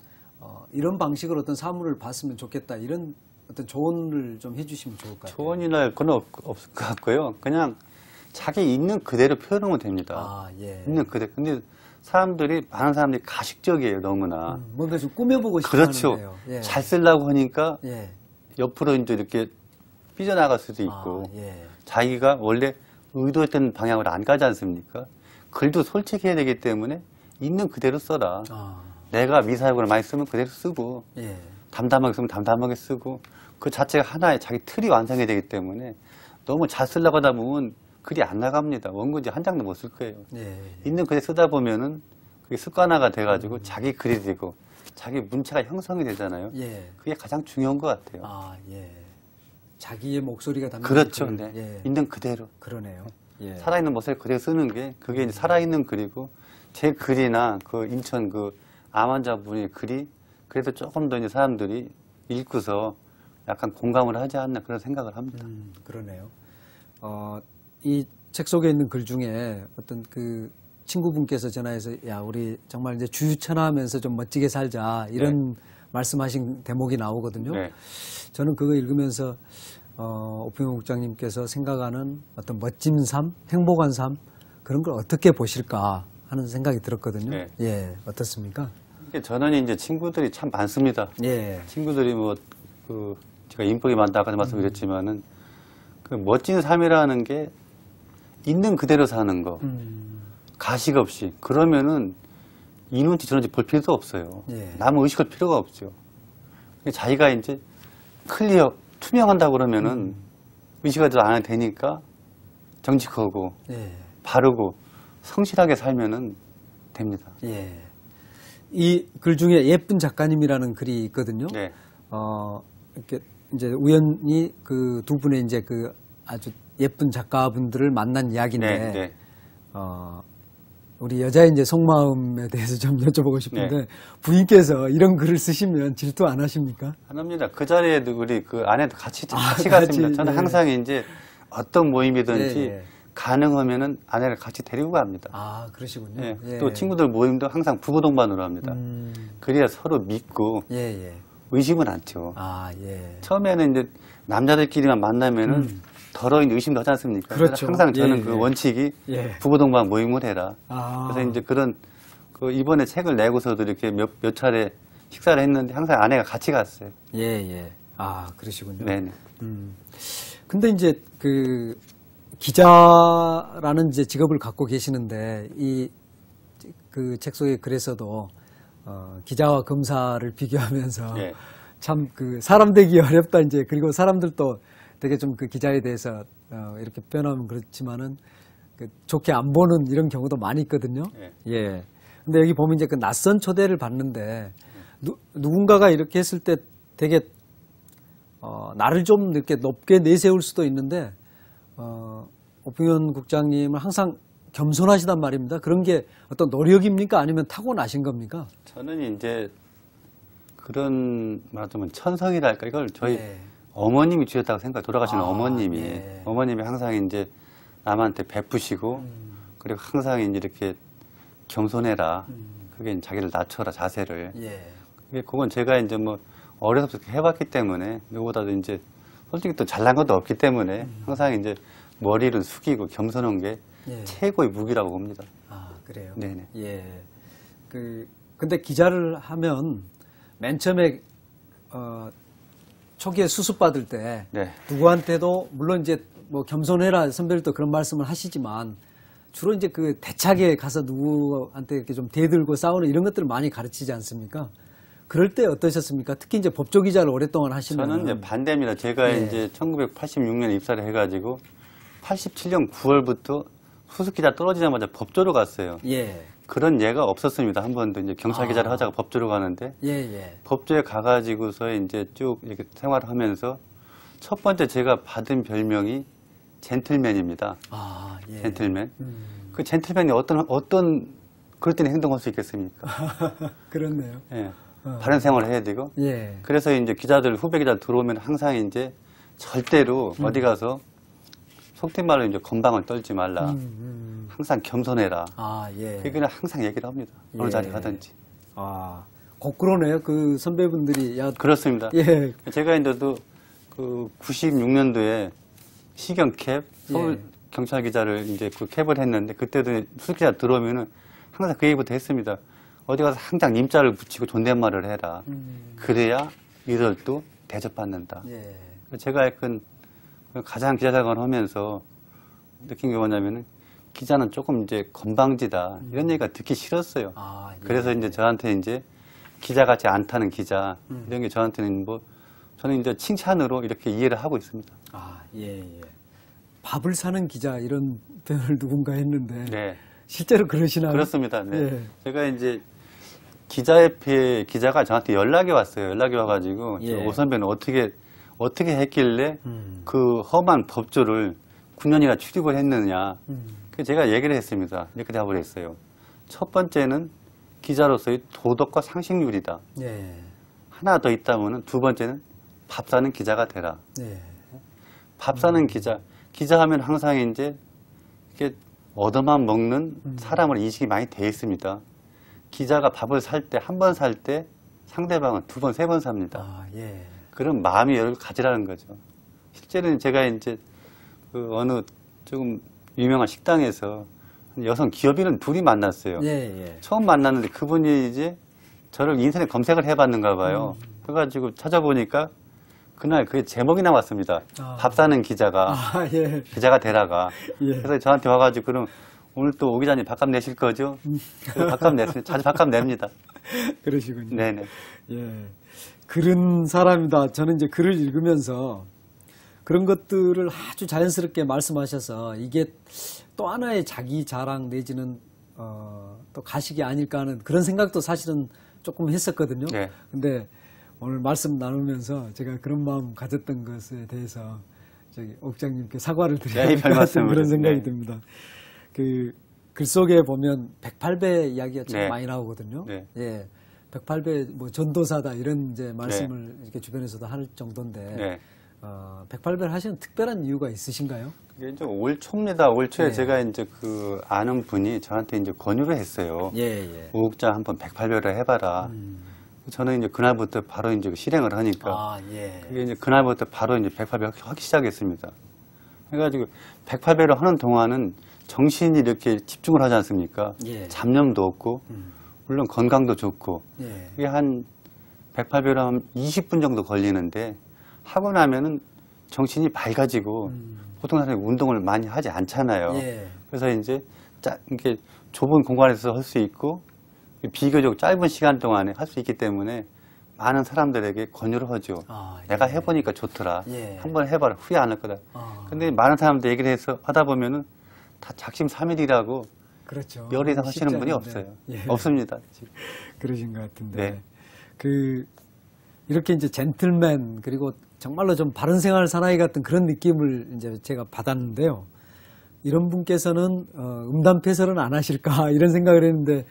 이런 방식으로 어떤 사물을 봤으면 좋겠다 이런 어떤 조언을 좀 해주시면 좋을까요? 조언이나 할 건 없을 것 같고요. 그냥 자기 있는 그대로 표현하면 됩니다. 아, 예. 있는 그대로. 근데 많은 사람들이 가식적이에요, 너무나. 뭔가 좀 꾸며보고 싶어 그렇죠. 하는데요. 예. 잘 쓰려고 하니까 예. 옆으로 이제 이렇게 삐져나갈 수도 있고 아, 예. 자기가 원래 의도했던 방향으로 안 가지 않습니까? 글도 솔직해야 되기 때문에 있는 그대로 써라. 아, 내가 미사역을 많이 쓰면 그대로 쓰고 예. 담담하게 쓰면 담담하게 쓰고 그 자체가 하나의 자기 틀이 완성이 되기 때문에 너무 잘 쓰려고 하다 보면 글이 안 나갑니다. 원고지 한 장도 못 쓸 거예요. 예. 있는 글에 쓰다 보면은 그게 습관화가 돼가지고 자기 글이 되고 자기 문체가 형성이 되잖아요. 예. 그게 가장 중요한 것 같아요. 아, 예. 자기의 목소리가 담긴 그렇죠. 글. 네. 예. 있는 그대로. 그러네요. 예. 살아있는 모습을 그대로 쓰는 게 그게 이제 살아있는 글이고 제 글이나 그 인천 그 암 환자분의 글이 그래도 조금 더 이제 사람들이 읽고서 약간 공감을 하지 않나 그런 생각을 합니다. 그러네요. 이 책 속에 있는 글 중에 어떤 그 친구분께서 전화해서 야, 우리 정말 이제 주유천하하면서 좀 멋지게 살자 이런 말씀하신 대목이 나오거든요. 네. 저는 그거 읽으면서 오평호 국장님께서 생각하는 어떤 멋진 삶, 행복한 삶 그런 걸 어떻게 보실까 하는 생각이 들었거든요. 네. 예, 어떻습니까? 저는 이제 친구들이 참 많습니다. 예, 친구들이 뭐 그 제가 인복이 많다 아까 말씀드렸지만은 그 멋진 삶이라는 게 있는 그대로 사는 거 가식 없이 그러면은 이 눈치 저 눈치 볼 필요도 없어요. 예. 남을 의식할 필요가 없죠. 자기가 이제 클리어 투명한다 그러면은 의식하지 않아도 되니까 정직하고 예, 바르고 성실하게 살면은 됩니다. 예. 이 글 중에 예쁜 작가님이라는 글이 있거든요. 네. 이렇게 이제 우연히 그 두 분의 이제 그 아주 예쁜 작가분들을 만난 이야기인데, 네, 네. 우리 여자의 이제 속마음에 대해서 좀 여쭤보고 싶은데, 네. 부인께서 이런 글을 쓰시면 질투 안 하십니까? 안 합니다. 그 자리에도 우리 그 아내도 같이 같이, 갔습니다. 저는 예. 항상 이제 어떤 모임이든지 예, 예. 가능하면은 아내를 같이 데리고 갑니다. 아, 그러시군요. 예. 예. 또 친구들 모임도 항상 부부 동반으로 합니다. 그래야 서로 믿고 예, 예. 의심은 않죠. 아, 예. 처음에는 이제 남자들끼리만 만나면은 더러 이제 의심도 하지 않습니까? 그렇죠. 항상 저는 예, 그 예. 원칙이 예. 부부 동반 모임을 해라. 아. 그래서 이제 그런 그 이번에 책을 내고서도 이렇게 몇 차례 식사를 했는데 항상 아내가 같이 갔어요. 예, 예. 아, 그러시군요. 네네. 근데 이제 그 기자라는 이제 직업을 갖고 계시는데 이 그 책 속의 글에서도 기자와 검사를 비교하면서 예. 참 그 사람 되기 어렵다 이제 그리고 사람들도 되게 좀 그 기자에 대해서 이렇게 표현하면 그렇지만은 그 좋게 안 보는 이런 경우도 많이 있거든요. 예. 예. 근데 여기 보면 이제 그 낯선 초대를 받는데 누군가가 이렇게 했을 때 되게 나를 좀 이렇게 높게 내세울 수도 있는데 오평현 국장님은 항상 겸손하시단 말입니다. 그런 게 어떤 노력입니까? 아니면 타고나신 겁니까? 저는 이제 그런 말하자면 천성이랄까 이걸 저희 예. 어머님이 주셨다고 생각해요. 돌아가신 어머님이. 예. 어머님이 항상 이제 남한테 베푸시고 그리고 항상 이제 이렇게 겸손해라. 그게 이제 자기를 낮춰라 자세를. 예. 그건 제가 이제 뭐 어려서부터 해봤기 때문에 누구보다도 이제 솔직히 또 잘난 것도 없기 때문에 항상 이제 머리를 숙이고 겸손한 게 예. 최고의 무기라고 봅니다. 아, 그래요? 네네. 예. 근데 기자를 하면 맨 처음에, 초기에 수습받을 때 네. 누구한테도 물론 이제 뭐 겸손해라 선배들도 그런 말씀을 하시지만 주로 이제 그 대차게 가서 누구한테 이렇게 좀 대들고 싸우는 이런 것들을 많이 가르치지 않습니까? 그럴 때 어떠셨습니까? 특히 이제 법조 기자를 오랫동안 하시면 저는 이제 반대입니다. 제가 예. 이제 1986년에 입사를 해가지고 87년 9월부터 수습 기자 떨어지자마자 법조로 갔어요. 예. 그런 예가 없었습니다. 한 번도 이제 경찰 기자를 하다가 법조로 가는데 예. 법조에 가가지고서 이제 쭉 이렇게 생활을 하면서 첫 번째 제가 받은 별명이 젠틀맨입니다. 아, 예. 젠틀맨. 그 젠틀맨이 어떤 그럴 때는 행동할 수 있겠습니까? 그렇네요. 예. 바른 생활을 해야 되고. 예. 그래서 이제 기자들, 후배 기자 들어오면 항상 이제 절대로 어디 가서 속된 말로 이제 건방을 떨지 말라. 항상 겸손해라. 아, 예. 그걸 항상 얘기를 합니다. 어느 예. 자리 가든지. 아, 거꾸로네요. 그 선배분들이. 야, 그렇습니다. 예. 제가 이제 또 그 96년도에 시경캡 서울 예. 경찰 기자를 이제 그 캡을 했는데 그때도 수습 기자 들어오면은 항상 그 얘기부터 했습니다. 어디 가서 항상 님자를 붙이고 존댓말을 해라. 그래야 일월도 대접받는다. 예. 제가 약간 가장 기자생활을 하면서 느낀 게 뭐냐면은 기자는 조금 이제 건방지다. 이런 얘기가 듣기 싫었어요. 아, 예. 그래서 이제 저한테 이제 기자같이 않다는 기자 이런 게 저한테는 뭐 저는 이제 칭찬으로 이렇게 이해를 하고 있습니다. 아, 예. 밥을 사는 기자 이런 표현을 누군가 했는데 네. 실제로 그러시나요? 그렇습니다. 네. 예. 제가 이제 기자협회 기자가 저한테 연락이 왔어요. 연락이 와가지고 예. 오 선배는 어떻게 했길래 그 험한 법조를 9년이나 출입을 했느냐. 그래서 제가 얘기를 했습니다. 이렇게 답을 했어요. 첫 번째는 기자로서의 도덕과 상식률이다. 예. 하나 더 있다면은 두 번째는 밥 사는 기자가 되라. 예. 밥 사는 기자하면 항상 이제 이렇게 얻어만 먹는 사람으로 인식이 많이 돼 있습니다. 기자가 밥을 살 때, 한 번 살 때 상대방은 두 번, 세 번 삽니다. 아, 예. 그런 마음의 여유를 가지라는 거죠. 실제로는 제가 이제 그 어느 조금 유명한 식당에서 여성 기업인을 둘이 만났어요. 예. 처음 만났는데 그분이 이제 저를 인터넷 검색을 해봤는가 봐요. 그래가지고 찾아보니까 그날 그게 제목이 나왔습니다. 아. 밥 사는 기자가, 아, 예. 기자가 되라가. 예. 그래서 저한테 와가지고 그럼 오늘 또 오 기자님 밥값 내실 거죠? 그래서 밥값 냈어요. 자주 밥값 냅니다. 그러시군요. 네네. 예. 그런 사람이다. 저는 이제 글을 읽으면서 그런 것들을 아주 자연스럽게 말씀하셔서 이게 또 하나의 자기 자랑 내지는 또 가식이 아닐까 하는 그런 생각도 사실은 조금 했었거든요. 네. 근데 오늘 말씀 나누면서 제가 그런 마음 가졌던 것에 대해서 저기 옥장님께 사과를 드려야 할 것 같은 말씀을. 그런 생각이 네. 듭니다. 그 글 속에 보면 108배 이야기가 참 네. 많이 나오거든요. 네. 예. 108배 뭐 전도사다 이런 이제 말씀을 이렇게 주변에서도 할 정도인데 네. 108배를 하시는 특별한 이유가 있으신가요? 이게 이제 올 초입니다. 올 초에 네. 제가 이제 그 아는 분이 저한테 이제 권유를 했어요. 예. 오국장 한번 108배를 해봐라. 저는 이제 그날부터 바로 이제 실행을 하니까. 아, 예. 그게 이제 그날부터 바로 이제 108배 하기 시작했습니다. 그래가지고 108배를 하는 동안은 정신이 이렇게 집중을 하지 않습니까? 예. 잡념도 없고, 물론 건강도 좋고, 예. 그게 한 108배로 한 20분 정도 걸리는데, 하고 나면은 정신이 밝아지고, 보통 사람이 운동을 많이 하지 않잖아요. 예. 그래서 이제 이렇게 좁은 공간에서 할 수 있고, 비교적 짧은 시간 동안에 할 수 있기 때문에 많은 사람들에게 권유를 하죠. 아, 예. 내가 해보니까 좋더라. 예. 한번 해봐라. 후회 안 할 거다. 아. 근데 많은 사람들 얘기를 해서 하다 보면은 다 작심삼일이라고 그렇죠. 열 이상 하시는 쉽지 분이 않은데. 없어요. 예. 없습니다. 지금. 그러신 것 같은데. 네. 이렇게 이제 젠틀맨 그리고 정말로 좀 바른 생활 사나이 같은 그런 느낌을 이제 제가 받았는데요. 이런 분께서는 음담패설은 안 하실까 이런 생각을 했는데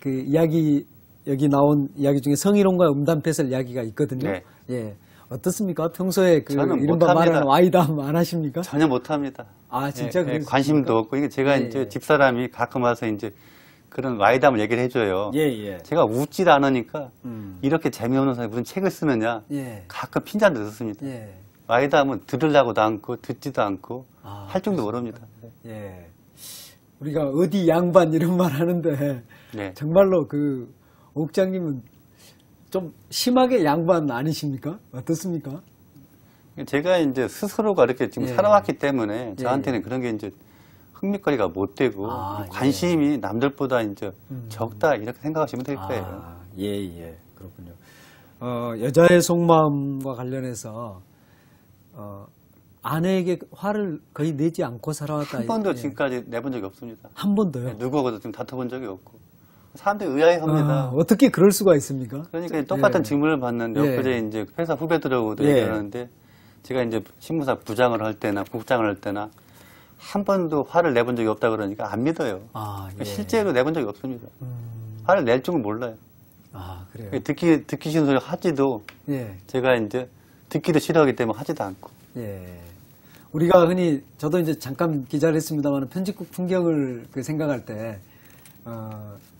그 이야기 여기 나온 이야기 중에 성희롱과 음담패설 이야기가 있거든요. 네. 예. 어떻습니까? 평소에 그 저는 이른바 못합니다. 말하는 와이담 안 하십니까? 전혀 못합니다. 아, 진짜 그러십니까? 관심도 없고 이게 제가 예, 이제 예. 집사람이 가끔 와서 이제 그런 와이담을 얘기를 해줘요. 예. 제가 웃질 않으니까 이렇게 재미없는 사람이 무슨 책을 쓰느냐 예. 가끔 핀잔도 듣습니다. 예. 와이담은 들으려고도 않고 듣지도 않고 아, 할 줄도 모릅니다. 예. 우리가 어디 양반 이런 말 하는데 네. 정말로 그 옥장님은 좀 심하게 양반 아니십니까? 어떻습니까? 제가 이제 스스로가 이렇게 지금 예. 살아왔기 때문에 저한테는 예. 그런 게 이제 흥미거리가 못 되고 아, 관심이 남들보다 이제 적다 이렇게 생각하시면 될 거예요. 아, 예, 그렇군요. 여자의 속마음과 관련해서 아내에게 화를 거의 내지 않고 살아왔다. 한 번도 예. 지금까지 내본 적이 없습니다. 한 번도요? 누구하고도 좀 다퉈본 적이 없고 사람들이 의아해합니다. 어떻게 그럴 수가 있습니까? 그러니까 똑같은 예. 질문을 받는데 예. 엊그제 이제 회사 후배들하고도 예. 얘기하는데 제가 이제 신무사 부장을 할 때나 국장을 할 때나 한 번도 화를 내본 적이 없다 그러니까 안 믿어요. 예. 실제로 내본 적이 없습니다. 화를 낼 줄은 몰라요. 그래요? 듣기 싫은 소리 하지도 예. 제가 이제 듣기도 싫어하기 때문에 하지도 않고. 예. 우리가 흔히, 저도 이제 잠깐 기자를 했습니다만 편집국 풍경을 생각할 때,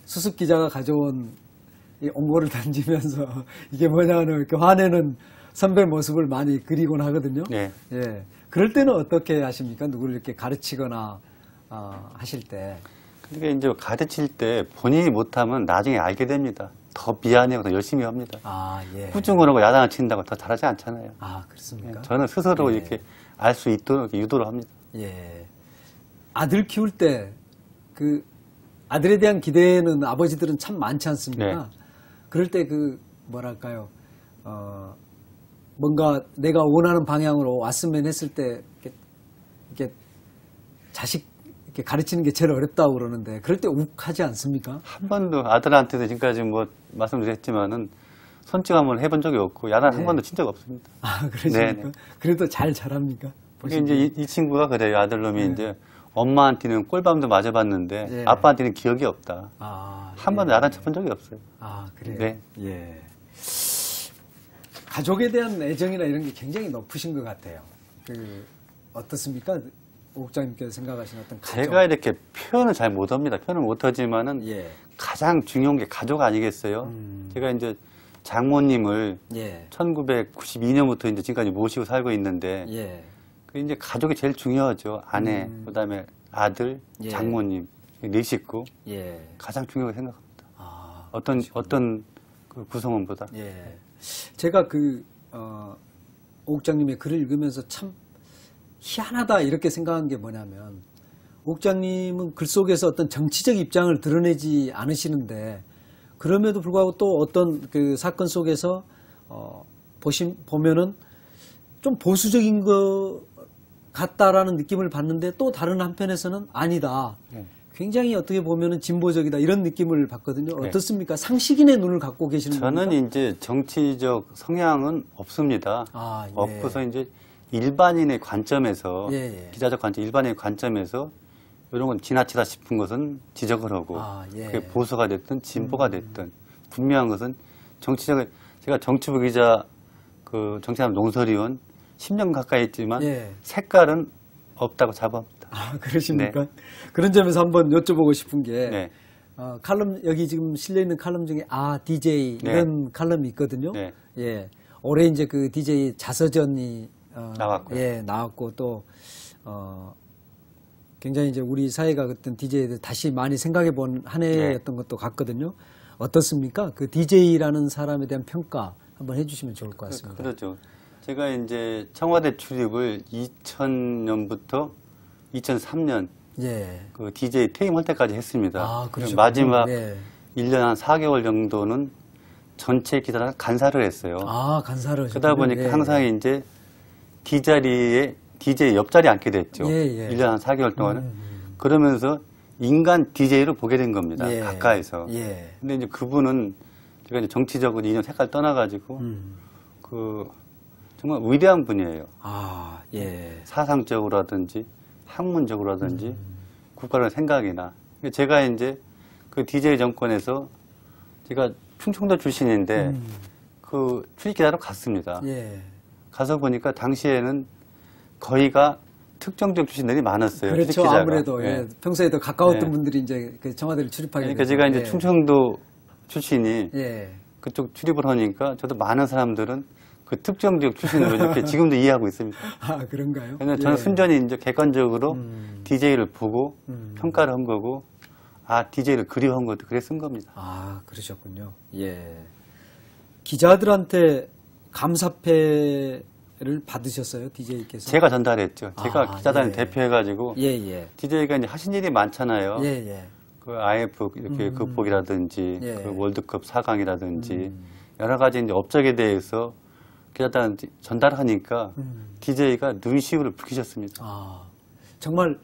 수습 기자가 가져온 이 옹고를 던지면서 이게 뭐냐는 이렇게 화내는 선배 모습을 많이 그리곤 하거든요. 네. 예. 그럴 때는 어떻게 하십니까? 누구를 이렇게 가르치거나, 하실 때. 그러니까 이제 가르칠 때 본인이 못하면 나중에 알게 됩니다. 더 미안해요. 더 열심히 합니다. 예. 꾸중을 하고 야단을 친다고 더 잘하지 않잖아요. 그렇습니까? 저는 스스로 예. 이렇게 알 수 있도록 이렇게 유도를 합니다. 예. 아들 키울 때, 아들에 대한 기대는 아버지들은 참 많지 않습니까? 네. 그럴 때 뭐랄까요, 뭔가 내가 원하는 방향으로 왔으면 했을 때, 이렇게 자식, 이렇게 가르치는 게 제일 어렵다고 그러는데, 그럴 때 욱하지 않습니까? 한 번도 아들한테도 지금까지 뭐 말씀드렸지만은 손짓 한번 해본 적이 없고 야단 한 번도 친 적 없습니다. 그러십니까? 네네. 그래도 잘 자랍니까? 이게 이제 이 친구가 그래요. 아들놈이 이제 엄마한테는 꿀밤도 맞아봤는데 예. 아빠한테는 기억이 없다. 한 번도 예. 야단 쳐본 적이 없어요. 그래요? 네. 예. 가족에 대한 애정이나 이런 게 굉장히 높으신 것 같아요. 어떻습니까? 오 국장님께서 생각하시는 어떤 가족? 제가 이렇게 표현을 잘 못합니다. 표현을 못하지만은 예. 가장 중요한 게 가족 아니겠어요? 제가 이제 장모님을 예. 1992년부터 이제 지금까지 모시고 살고 있는데 예. 이제 가족이 제일 중요하죠. 아내, 그다음에 아들, 예. 장모님, 네 식구 예. 가장 중요하게 생각합니다. 어떤 그러시군요. 어떤 그 구성원보다. 예. 제가 오 국장님의 글을 읽으면서 참 희한하다 이렇게 생각한 게 뭐냐면 오 국장님은 글 속에서 어떤 정치적 입장을 드러내지 않으시는데 그럼에도 불구하고 또 어떤 사건 속에서 보면은 좀 보수적인 것 같다라는 느낌을 받는데 또 다른 한편에서는 아니다. 네. 굉장히 어떻게 보면은 진보적이다 이런 느낌을 받거든요. 네. 어떻습니까? 상식인의 눈을 갖고 계시는 겁니까? 저는 이제 정치적 성향은 없습니다. 예. 없고서 이제 일반인의 관점에서 예. 기자적 관점, 일반인의 관점에서 이런 건 지나치다 싶은 것은 지적을 하고 예. 그게 보수가 됐든 진보가 됐든 분명한 것은 제가 정치부 기자 정치남 농설위원 10년 가까이 했지만 예. 색깔은 없다고 자부합니다. 그러십니까? 그런 점에서 한번 여쭤보고 싶은 게 네. 칼럼 여기 지금 실려 있는 칼럼 중에 DJ 네. 이런 칼럼이 있거든요. 네. 예. 올해 이제 DJ 자서전이 나왔고요. 예, 나왔고 또 굉장히 이제 우리 사회가 어떤 DJ에 다시 많이 생각해 본 한 해였던 것도 같거든요. 어떻습니까? DJ라는 사람에 대한 평가 한번 해주시면 좋을 것 같습니다. 그렇죠. 제가 이제 청와대 출입을 2000년부터 2003년 예. DJ 퇴임할 때까지 했습니다. 그렇죠. 마지막 예. 1년 한 4개월 정도는 전체 기사를 간사를 했어요. 간사를. 그러다 보니까 예. 항상 이제 DJ 옆자리에 앉게 됐죠. 예. 1년 한 4개월 동안은. 그러면서 인간 DJ로 보게 된 겁니다. 예. 가까이서. 예. 근데 이제 그분은 제가 이제 정치적으로 이념 색깔 떠나가지고 정말 위대한 분이에요. 예. 사상적으로라든지 학문적으로라든지 국가의 생각이나. 제가 이제 DJ 정권에서 제가 충청도 출신인데 출입기자로 갔습니다. 예. 가서 보니까 당시에는 거의가 특정 지역 출신들이 많았어요. 그렇죠. 출입기자가. 아무래도 예. 평소에 더 가까웠던 예. 분들이 이제 청와대를 출입하게 그러니까 되죠. 제가 이제 예. 충청도 출신이 예. 그쪽 출입을 하니까 저도 많은 사람들은 그 특정 지역 출신으로 이렇게 지금도 이해하고 있습니다. 아, 그런가요? 그래서 저는 예. 순전히 이제 객관적으로 DJ를 보고 평가를 한 거고, 아, DJ를 그리워한 것도 그래 쓴 겁니다. 아, 그러셨군요. 예. 기자들한테 감사패를 받으셨어요, DJ께서? 제가 전달했죠. 제가 아, 기자단을 예. 대표해가지고, 예, 예. DJ가 이제 하신 일이 많잖아요. 예, 예. 그 IF 이렇게 극복이라든지, 예. 그 월드컵 4강이라든지, 여러 가지 이제 업적에 대해서 기자단 전달하니까 DJ가 눈시울을 붉히셨습니다. 아, 정말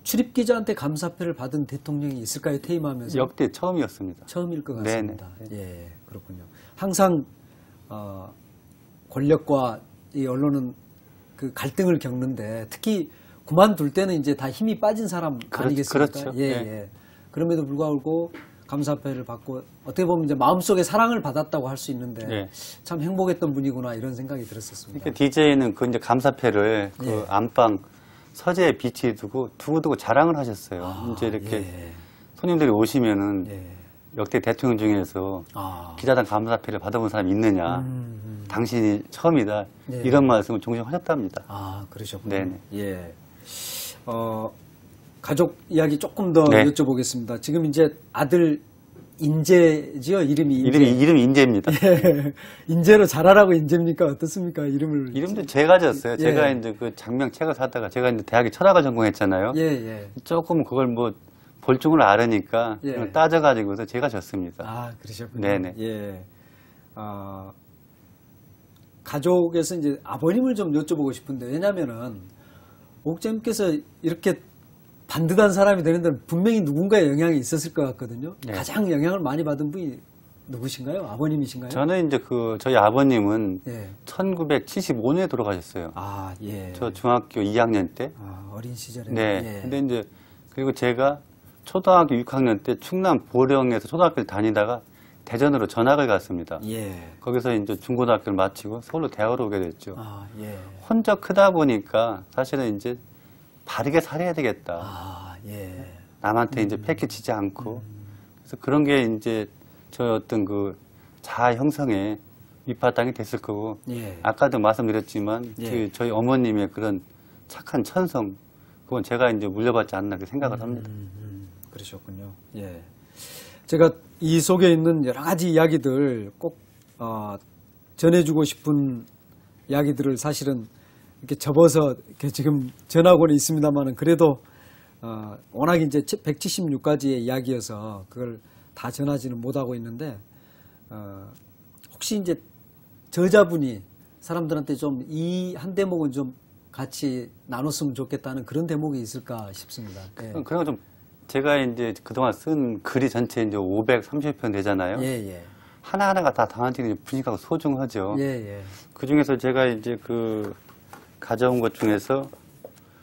출입 기자한테 감사패를 받은 대통령이 있을까요? 퇴임하면서 역대 처음이었습니다. 처음일 것 네네. 같습니다. 예, 그렇군요. 항상 권력과 이 언론은 그 갈등을 겪는데 특히 그만둘 때는 이제 다 힘이 빠진 사람 아니겠습니까? 그렇죠. 예, 네. 예. 그럼에도 불구하고 감사패를 받고 어떻게 보면 이제 마음속에 사랑을 받았다고 할 수 있는데 네. 참 행복했던 분이구나 이런 생각이 들었었습니다. 그러니까 DJ는 그 이제 감사패를 그 예. 안방 서재에 비치해 두고 자랑을 하셨어요. 아, 이제 이렇게 예. 손님들이 오시면은 예. 역대 대통령 중에서 아, 기자단 감사패를 받아본 사람이 있느냐. 당신이 처음이다. 예. 이런 말씀을 종종 하셨답니다. 아, 그러셨군요. 네네. 예. 가족 이야기 조금 더 네. 여쭤보겠습니다. 지금 이제 아들 인재지요? 이름이 인재. 이름이 인재입니다. 예. 인재로 잘하라고 인재입니까? 어떻습니까? 이름을. 이름도 제가 졌어요. 예. 제가 이제 그 장명 책을 사다가 제가 이제 대학에 철학을 전공했잖아요. 예, 예. 조금 그걸 뭐 볼줄을 알으니까 예. 그걸 따져가지고서 제가 졌습니다. 아, 그러셨군요. 네네. 예. 가족에서 이제 아버님을 좀 여쭤보고 싶은데, 왜냐면은, 옥장님께서 이렇게 반듯한 사람이 되는 데는 분명히 누군가의 영향이 있었을 것 같거든요. 네. 가장 영향을 많이 받은 분이 누구신가요? 아버님이신가요? 저는 이제 저희 아버님은 예. 1975년에 돌아가셨어요. 아, 예. 저 중학교 2학년 때. 아, 어린 시절에. 네. 예. 근데 이제 그리고 제가 초등학교 6학년 때 충남 보령에서 초등학교를 다니다가 대전으로 전학을 갔습니다. 예. 거기서 이제 중고등학교를 마치고 서울로 대학을 오게 됐죠. 아, 예. 혼자 크다 보니까 사실은 이제 바르게 살아야 되겠다. 아, 예. 남한테 이제 패키치지 않고. 그래서 그런 게 이제 저 어떤 그 자아 형성에 밑바탕이 됐을 거고. 예. 아까도 말씀드렸지만 예. 그 저희 어머님의 그런 착한 천성, 그건 제가 이제 물려받지 않나 그렇게 생각을 합니다. 그러셨군요. 예. 제가 이 속에 있는 여러 가지 이야기들 꼭 전해주고 싶은 이야기들을 사실은 이렇게 접어서 이렇게 지금 전하고는 있습니다만은 그래도 워낙 이제 176가지의 이야기여서 그걸 다 전하지는 못하고 있는데 혹시 이제 저자분이 사람들한테 좀 이 한 대목은 좀 같이 나눴으면 좋겠다는 그런 대목이 있을까 싶습니다. 예. 그런 좀 제가 이제 그동안 쓴 글이 전체 이제 530편 되잖아요. 예, 예. 하나하나가 다 당한테는 분위기가 소중하죠. 예, 예. 그 중에서 제가 이제 가져온 것 중에서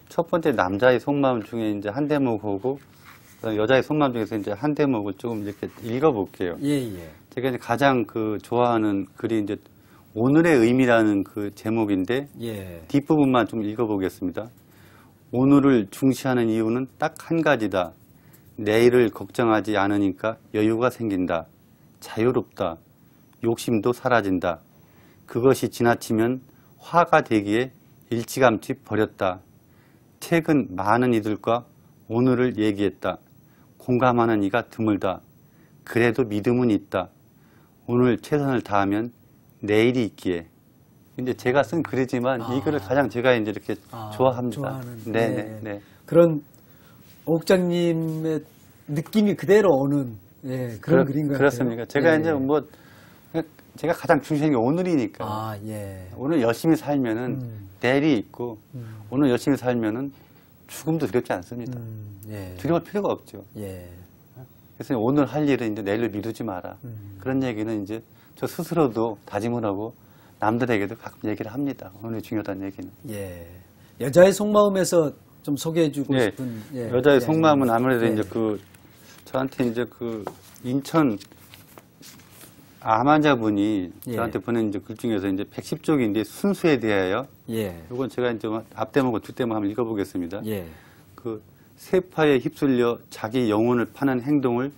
첫 번째 남자의 속마음 중에 이제 한 대목하고 여자의 속마음 중에서 이제 한 대목을 조금 이렇게 읽어볼게요. 예, 예. 제가 이제 가장 좋아하는 글이 이제 오늘의 의미라는 그 제목인데 예. 뒷부분만 좀 읽어보겠습니다. 오늘을 중시하는 이유는 딱 한 가지다. 내일을 걱정하지 않으니까 여유가 생긴다. 자유롭다. 욕심도 사라진다. 그것이 지나치면 화가 되기에 일찌감치 버렸다. 최근 많은 이들과 오늘을 얘기했다. 공감하는 이가 드물다. 그래도 믿음은 있다. 오늘 최선을 다하면 내일이 있기에. 이제 제가 쓴 글이지만 이 글을 가장 제가 이제 이렇게 좋아합니다. 좋아하는. 네네. 네. 네. 그런 옥장님의 느낌이 그대로 오는 그런 글인 것 그렇습니까? 같아요. 제가 예, 이제 예. 제가 가장 중시하는 게 오늘이니까. 아, 예. 오늘 열심히 살면은 내일이 있고 오늘 열심히 살면은 죽음도 두렵지 않습니다. 예. 두려울 필요가 없죠. 예. 그래서 오늘 할 일은 이제 내일로 미루지 마라. 그런 얘기는 이제 저 스스로도 다짐을 하고 남들에게도 가끔 얘기를 합니다. 오늘 중요하다는 얘기는. 예. 여자의 속마음에서 좀 소개해주고 예. 싶은. 예. 여자의 예. 속마음은 아무래도 예. 이제 저한테 이제 인천 암 환자분이 예. 저한테 보낸 이제 글 중에서 이제 110쪽인데 순수에 대하여. 예. 이건 제가 이제 앞대목과 뒷대목 한번 읽어보겠습니다. 예. 세파에 휩쓸려 자기 영혼을 파는 행동을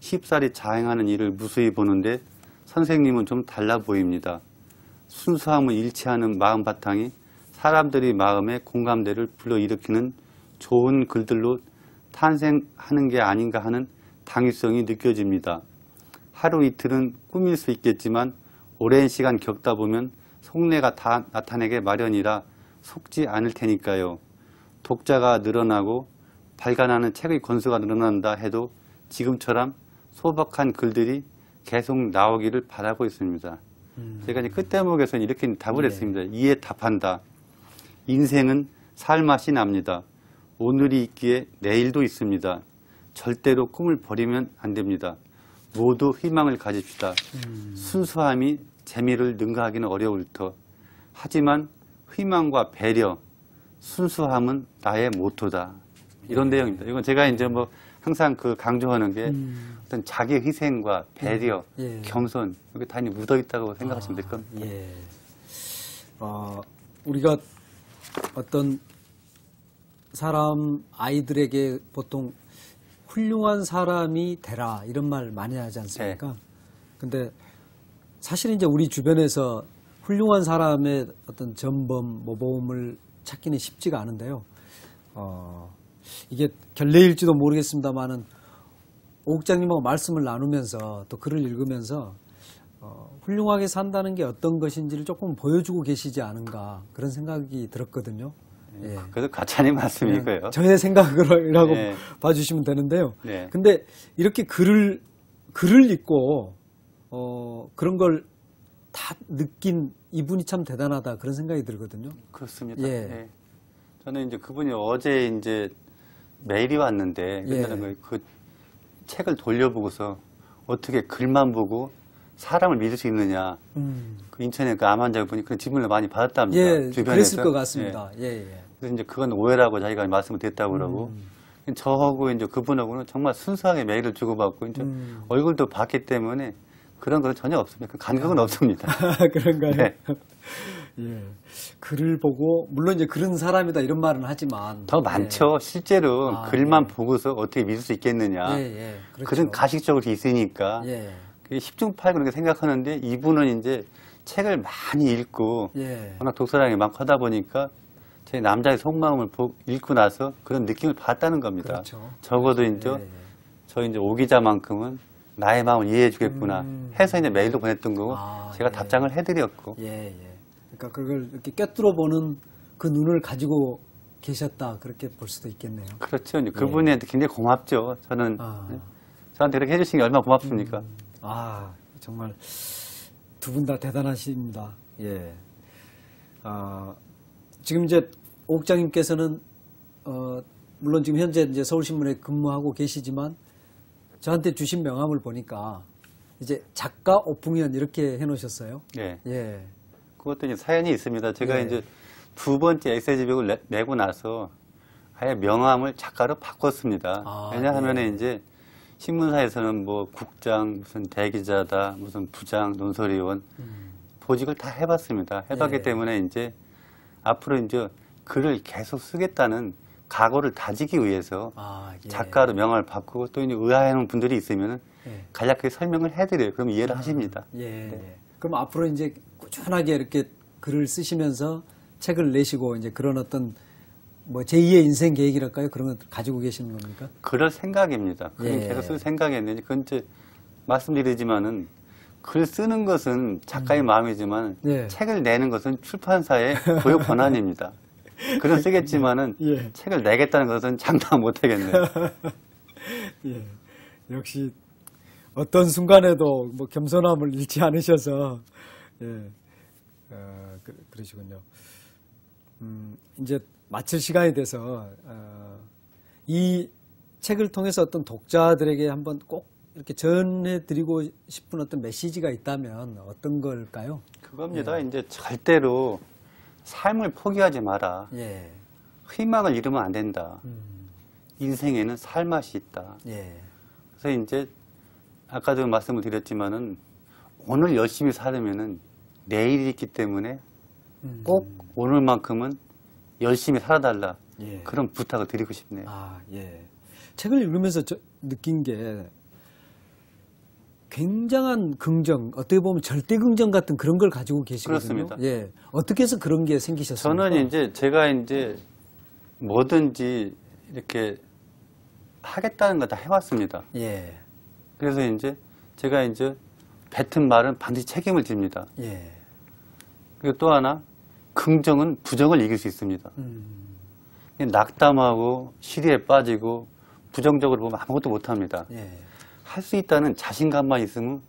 쉽사리 자행하는 이를 무수히 보는데 선생님은 좀 달라 보입니다. 순수함을 일치하는 마음 바탕이 사람들의 마음에 공감대를 불러일으키는 좋은 글들로 탄생하는 게 아닌가 하는 당위성이 느껴집니다. 하루 이틀은 꾸밀 수 있겠지만 오랜 시간 겪다 보면 속내가 다 나타내게 마련이라 속지 않을 테니까요. 독자가 늘어나고 발간하는 책의 권수가 늘어난다 해도 지금처럼 소박한 글들이 계속 나오기를 바라고 있습니다. 제가 이제 끝 대목에서는 이렇게 답을 했습니다. 이에 답한다. 인생은 살맛이 납니다. 오늘이 있기에 내일도 있습니다. 절대로 꿈을 버리면 안 됩니다. 모두 희망을 가집시다. 순수함이 재미를 능가하기는 어려울 터. 하지만 희망과 배려, 순수함은 나의 모토다. 이런 내용입니다. 이건 제가 이제 뭐 항상 그 강조하는 게 어떤 자기 희생과 배려, 겸손, 여기 다 묻어 있다고 생각하시면 될 겁니다. 예. 우리가 어떤 사람, 아이들에게 보통 훌륭한 사람이 되라 이런 말 많이 하지 않습니까? 네. 근데 사실 이제 우리 주변에서 훌륭한 사람의 어떤 전범, 모범을 찾기는 쉽지가 않은데요. 이게 결례일지도 모르겠습니다만은 오 국장님하고 말씀을 나누면서 또 글을 읽으면서 훌륭하게 산다는 게 어떤 것인지를 조금 보여주고 계시지 않은가 그런 생각이 들었거든요. 예. 그래도 가찬이 말씀이고요. 저의 생각이라고 네. 봐주시면 되는데요. 네. 근데 이렇게 글을 읽고 그런 걸 다 느낀 이분이 참 대단하다 그런 생각이 들거든요. 그렇습니다. 예. 예. 저는 이제 그분이 어제 이제 메일이 왔는데 그 책을 돌려보고서 어떻게 글만 보고 사람을 믿을 수 있느냐. 그 인터넷 그 암 환자 분이 그런 질문을 많이 받았답니다. 예, 주변에서. 그랬을 것 같습니다. 예. 예. 그래서 이제 그건 오해라고 자기가 말씀을 드렸다고 그러고 저하고 이제 그분하고는 정말 순수하게 메일을 주고받고 이제 얼굴도 봤기 때문에 그런 건 전혀 없습니다. 그 간격은 없습니다. 그런가요? 네. 예. 글을 보고 물론 이제 그런 사람이다 이런 말은 하지만 더 많죠. 실제로 글만 보고서 어떻게 믿을 수 있겠느냐. 그렇죠. 그런 가식적으로 있으니까 예. 10중 8구 그렇게 생각하는데 이분은 이제 책을 많이 읽고 워낙 독서량이 많고 하다 보니까 제 남자의 속마음을 읽고 나서 그런 느낌을 받았다는 겁니다. 그렇죠. 적어도 이제 저 이제 오 기자만큼은 나의 마음을 이해해 주겠구나 해서 이제 메일도 보냈던 거고 제가 답장을 해드렸고. 그러니까 그걸 이렇게 꿰뚫어 보는 그 눈을 가지고 계셨다 그렇게 볼 수도 있겠네요. 그렇죠. 이제 그분한테 굉장히 고맙죠. 저는 저한테 그렇게 해주신 게 얼마나 고맙습니까? 정말 두 분 다 대단하십니다. 예. 지금 이제 오 국장님께서는 물론 지금 현재 이제 서울신문에 근무하고 계시지만 저한테 주신 명함을 보니까 이제 작가 오풍현 이렇게 해놓으셨어요. 네. 예. 그것도 이제 사연이 있습니다. 제가 이제 두 번째 에세이집을 내고 나서 아예 명함을 작가로 바꿨습니다. 왜냐하면 이제 신문사에서는 뭐 국장, 무슨 대기자다, 무슨 부장, 논설위원 보직을 다 해봤습니다. 해봤기 때문에 이제 앞으로 이제 글을 계속 쓰겠다는 각오를 다지기 위해서 작가로 명함을 바꾸고 또 이제 의아해하는 분들이 있으면 간략하게 설명을 해드려요. 그럼 이해를 하십니다. 그럼 앞으로 이제 꾸준하게 이렇게 글을 쓰시면서 책을 내시고 이제 그런 어떤 뭐 제2의 인생 계획이랄까요? 그런 걸 가지고 계시는 겁니까? 그럴 생각입니다. 글은 계속 쓸 생각이었는데 그건 이제 말씀드리지만은 글 쓰는 것은 작가의 마음이지만 책을 내는 것은 출판사의 고유 권한입니다. 글은 쓰겠지만은 책을 내겠다는 것은 장담 못 하겠네요. 역시 어떤 순간에도 뭐 겸손함을 잃지 않으셔서 그러시군요. 이제 마칠 시간이 돼서 이 책을 통해서 어떤 독자들에게 한번 꼭 이렇게 전해드리고 싶은 어떤 메시지가 있다면 어떤 걸까요? 그겁니다. 이제 절대로 삶을 포기하지 마라. 희망을 잃으면 안 된다. 인생에는 살맛이 있다. 그래서 이제 아까도 말씀을 드렸지만은 오늘 열심히 살으면은 내일이 있기 때문에 꼭 오늘만큼은 열심히 살아달라. 그런 부탁을 드리고 싶네요. 책을 읽으면서 느낀 게 굉장한 긍정, 어떻게 보면 절대 긍정 같은 그런 걸 가지고 계시거든요. 그렇습니다. 예. 어떻게 해서 그런 게 생기셨습니까? 저는 이제 제가 이제 뭐든지 이렇게 하겠다는 거 다 해왔습니다. 예. 그래서 이제 제가 이제 뱉은 말은 반드시 책임을 집니다. 예. 그리고 또 하나, 긍정은 부정을 이길 수 있습니다. 낙담하고 시리에 빠지고 부정적으로 보면 아무것도 못합니다. 예. 할 수 있다는 자신감만 있으면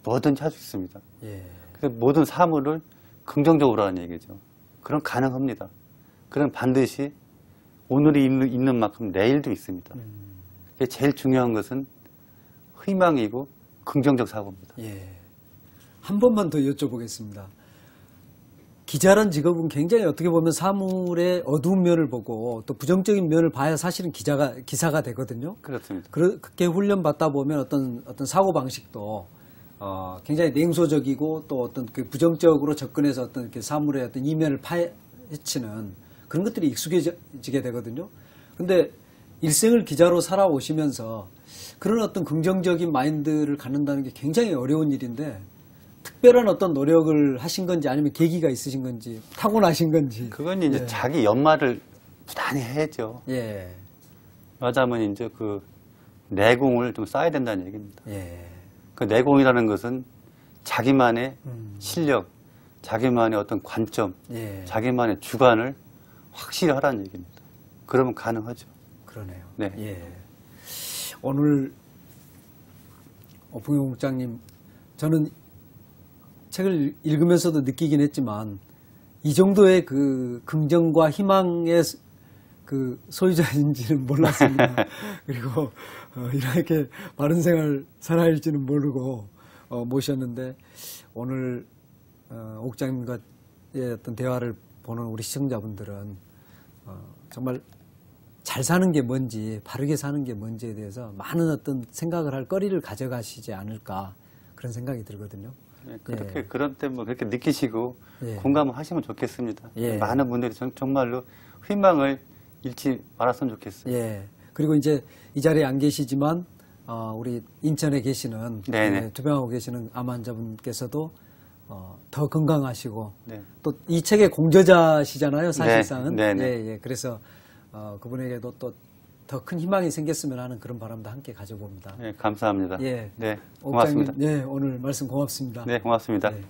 뭐든지 할 수 있습니다. 예. 그래서 모든 사물을 긍정적으로 하는 얘기죠. 그럼 가능합니다. 그럼 반드시 오늘이 있는 만큼 내일도 있습니다. 제일 중요한 것은 희망이고 긍정적 사고입니다. 예. 한 번만 더 여쭤보겠습니다. 기자란 직업은 굉장히 어떻게 보면 사물의 어두운 면을 보고 또 부정적인 면을 봐야 사실은 기사가 되거든요. 그렇습니다. 그렇게 훈련받다 보면 어떤 사고 방식도 굉장히 냉소적이고 또 어떤 그 부정적으로 접근해서 어떤 그 사물의 어떤 이면을 파헤치는 그런 것들이 익숙해지게 되거든요. 근데 일생을 기자로 살아오시면서 그런 어떤 긍정적인 마인드를 갖는다는 게 굉장히 어려운 일인데 특별한 어떤 노력을 하신 건지 아니면 계기가 있으신 건지 타고나신 건지. 그건 이제 예. 자기 연말을 부단히 해야죠. 예. 하자면 이제 그 내공을 좀 쌓아야 된다는 얘기입니다. 예. 그 내공이라는 것은 자기만의 실력, 자기만의 어떤 관점, 예. 자기만의 주관을 확실히 하라는 얘기입니다. 그러면 가능하죠. 그러네요. 네. 예. 오늘 오풍영 국장님, 저는 책을 읽으면서도 느끼긴 했지만 이 정도의 그 긍정과 희망의 그 소유자인지는 몰랐습니다. 그리고 이렇게 바른 생활 살아일지는 모르고 모셨는데 오늘 오 국장님과의 어떤 대화를 보는 우리 시청자분들은 정말 잘 사는 게 뭔지, 바르게 사는 게 뭔지에 대해서 많은 어떤 생각을 할 거리를 가져가시지 않을까 그런 생각이 들거든요. 네, 그렇게 예. 그런 때 뭐 그렇게 느끼시고 예. 공감을 하시면 좋겠습니다. 예. 많은 분들이 정말로 희망을 잃지 말았으면 좋겠어요. 예. 그리고 이제 이 자리에 안 계시지만 우리 인천에 계시는 네네. 투병하고 계시는 암 환자분께서도 더 건강하시고 네. 또 이 책의 공저자시잖아요, 사실상은. 네. 네네. 예, 예. 그래서 그분에게도 또 더 큰 희망이 생겼으면 하는 그런 바람도 함께 가져봅니다. 네, 감사합니다. 예. 네, 고맙습니다. 옥장님, 네, 오늘 말씀 고맙습니다. 네, 고맙습니다. 네.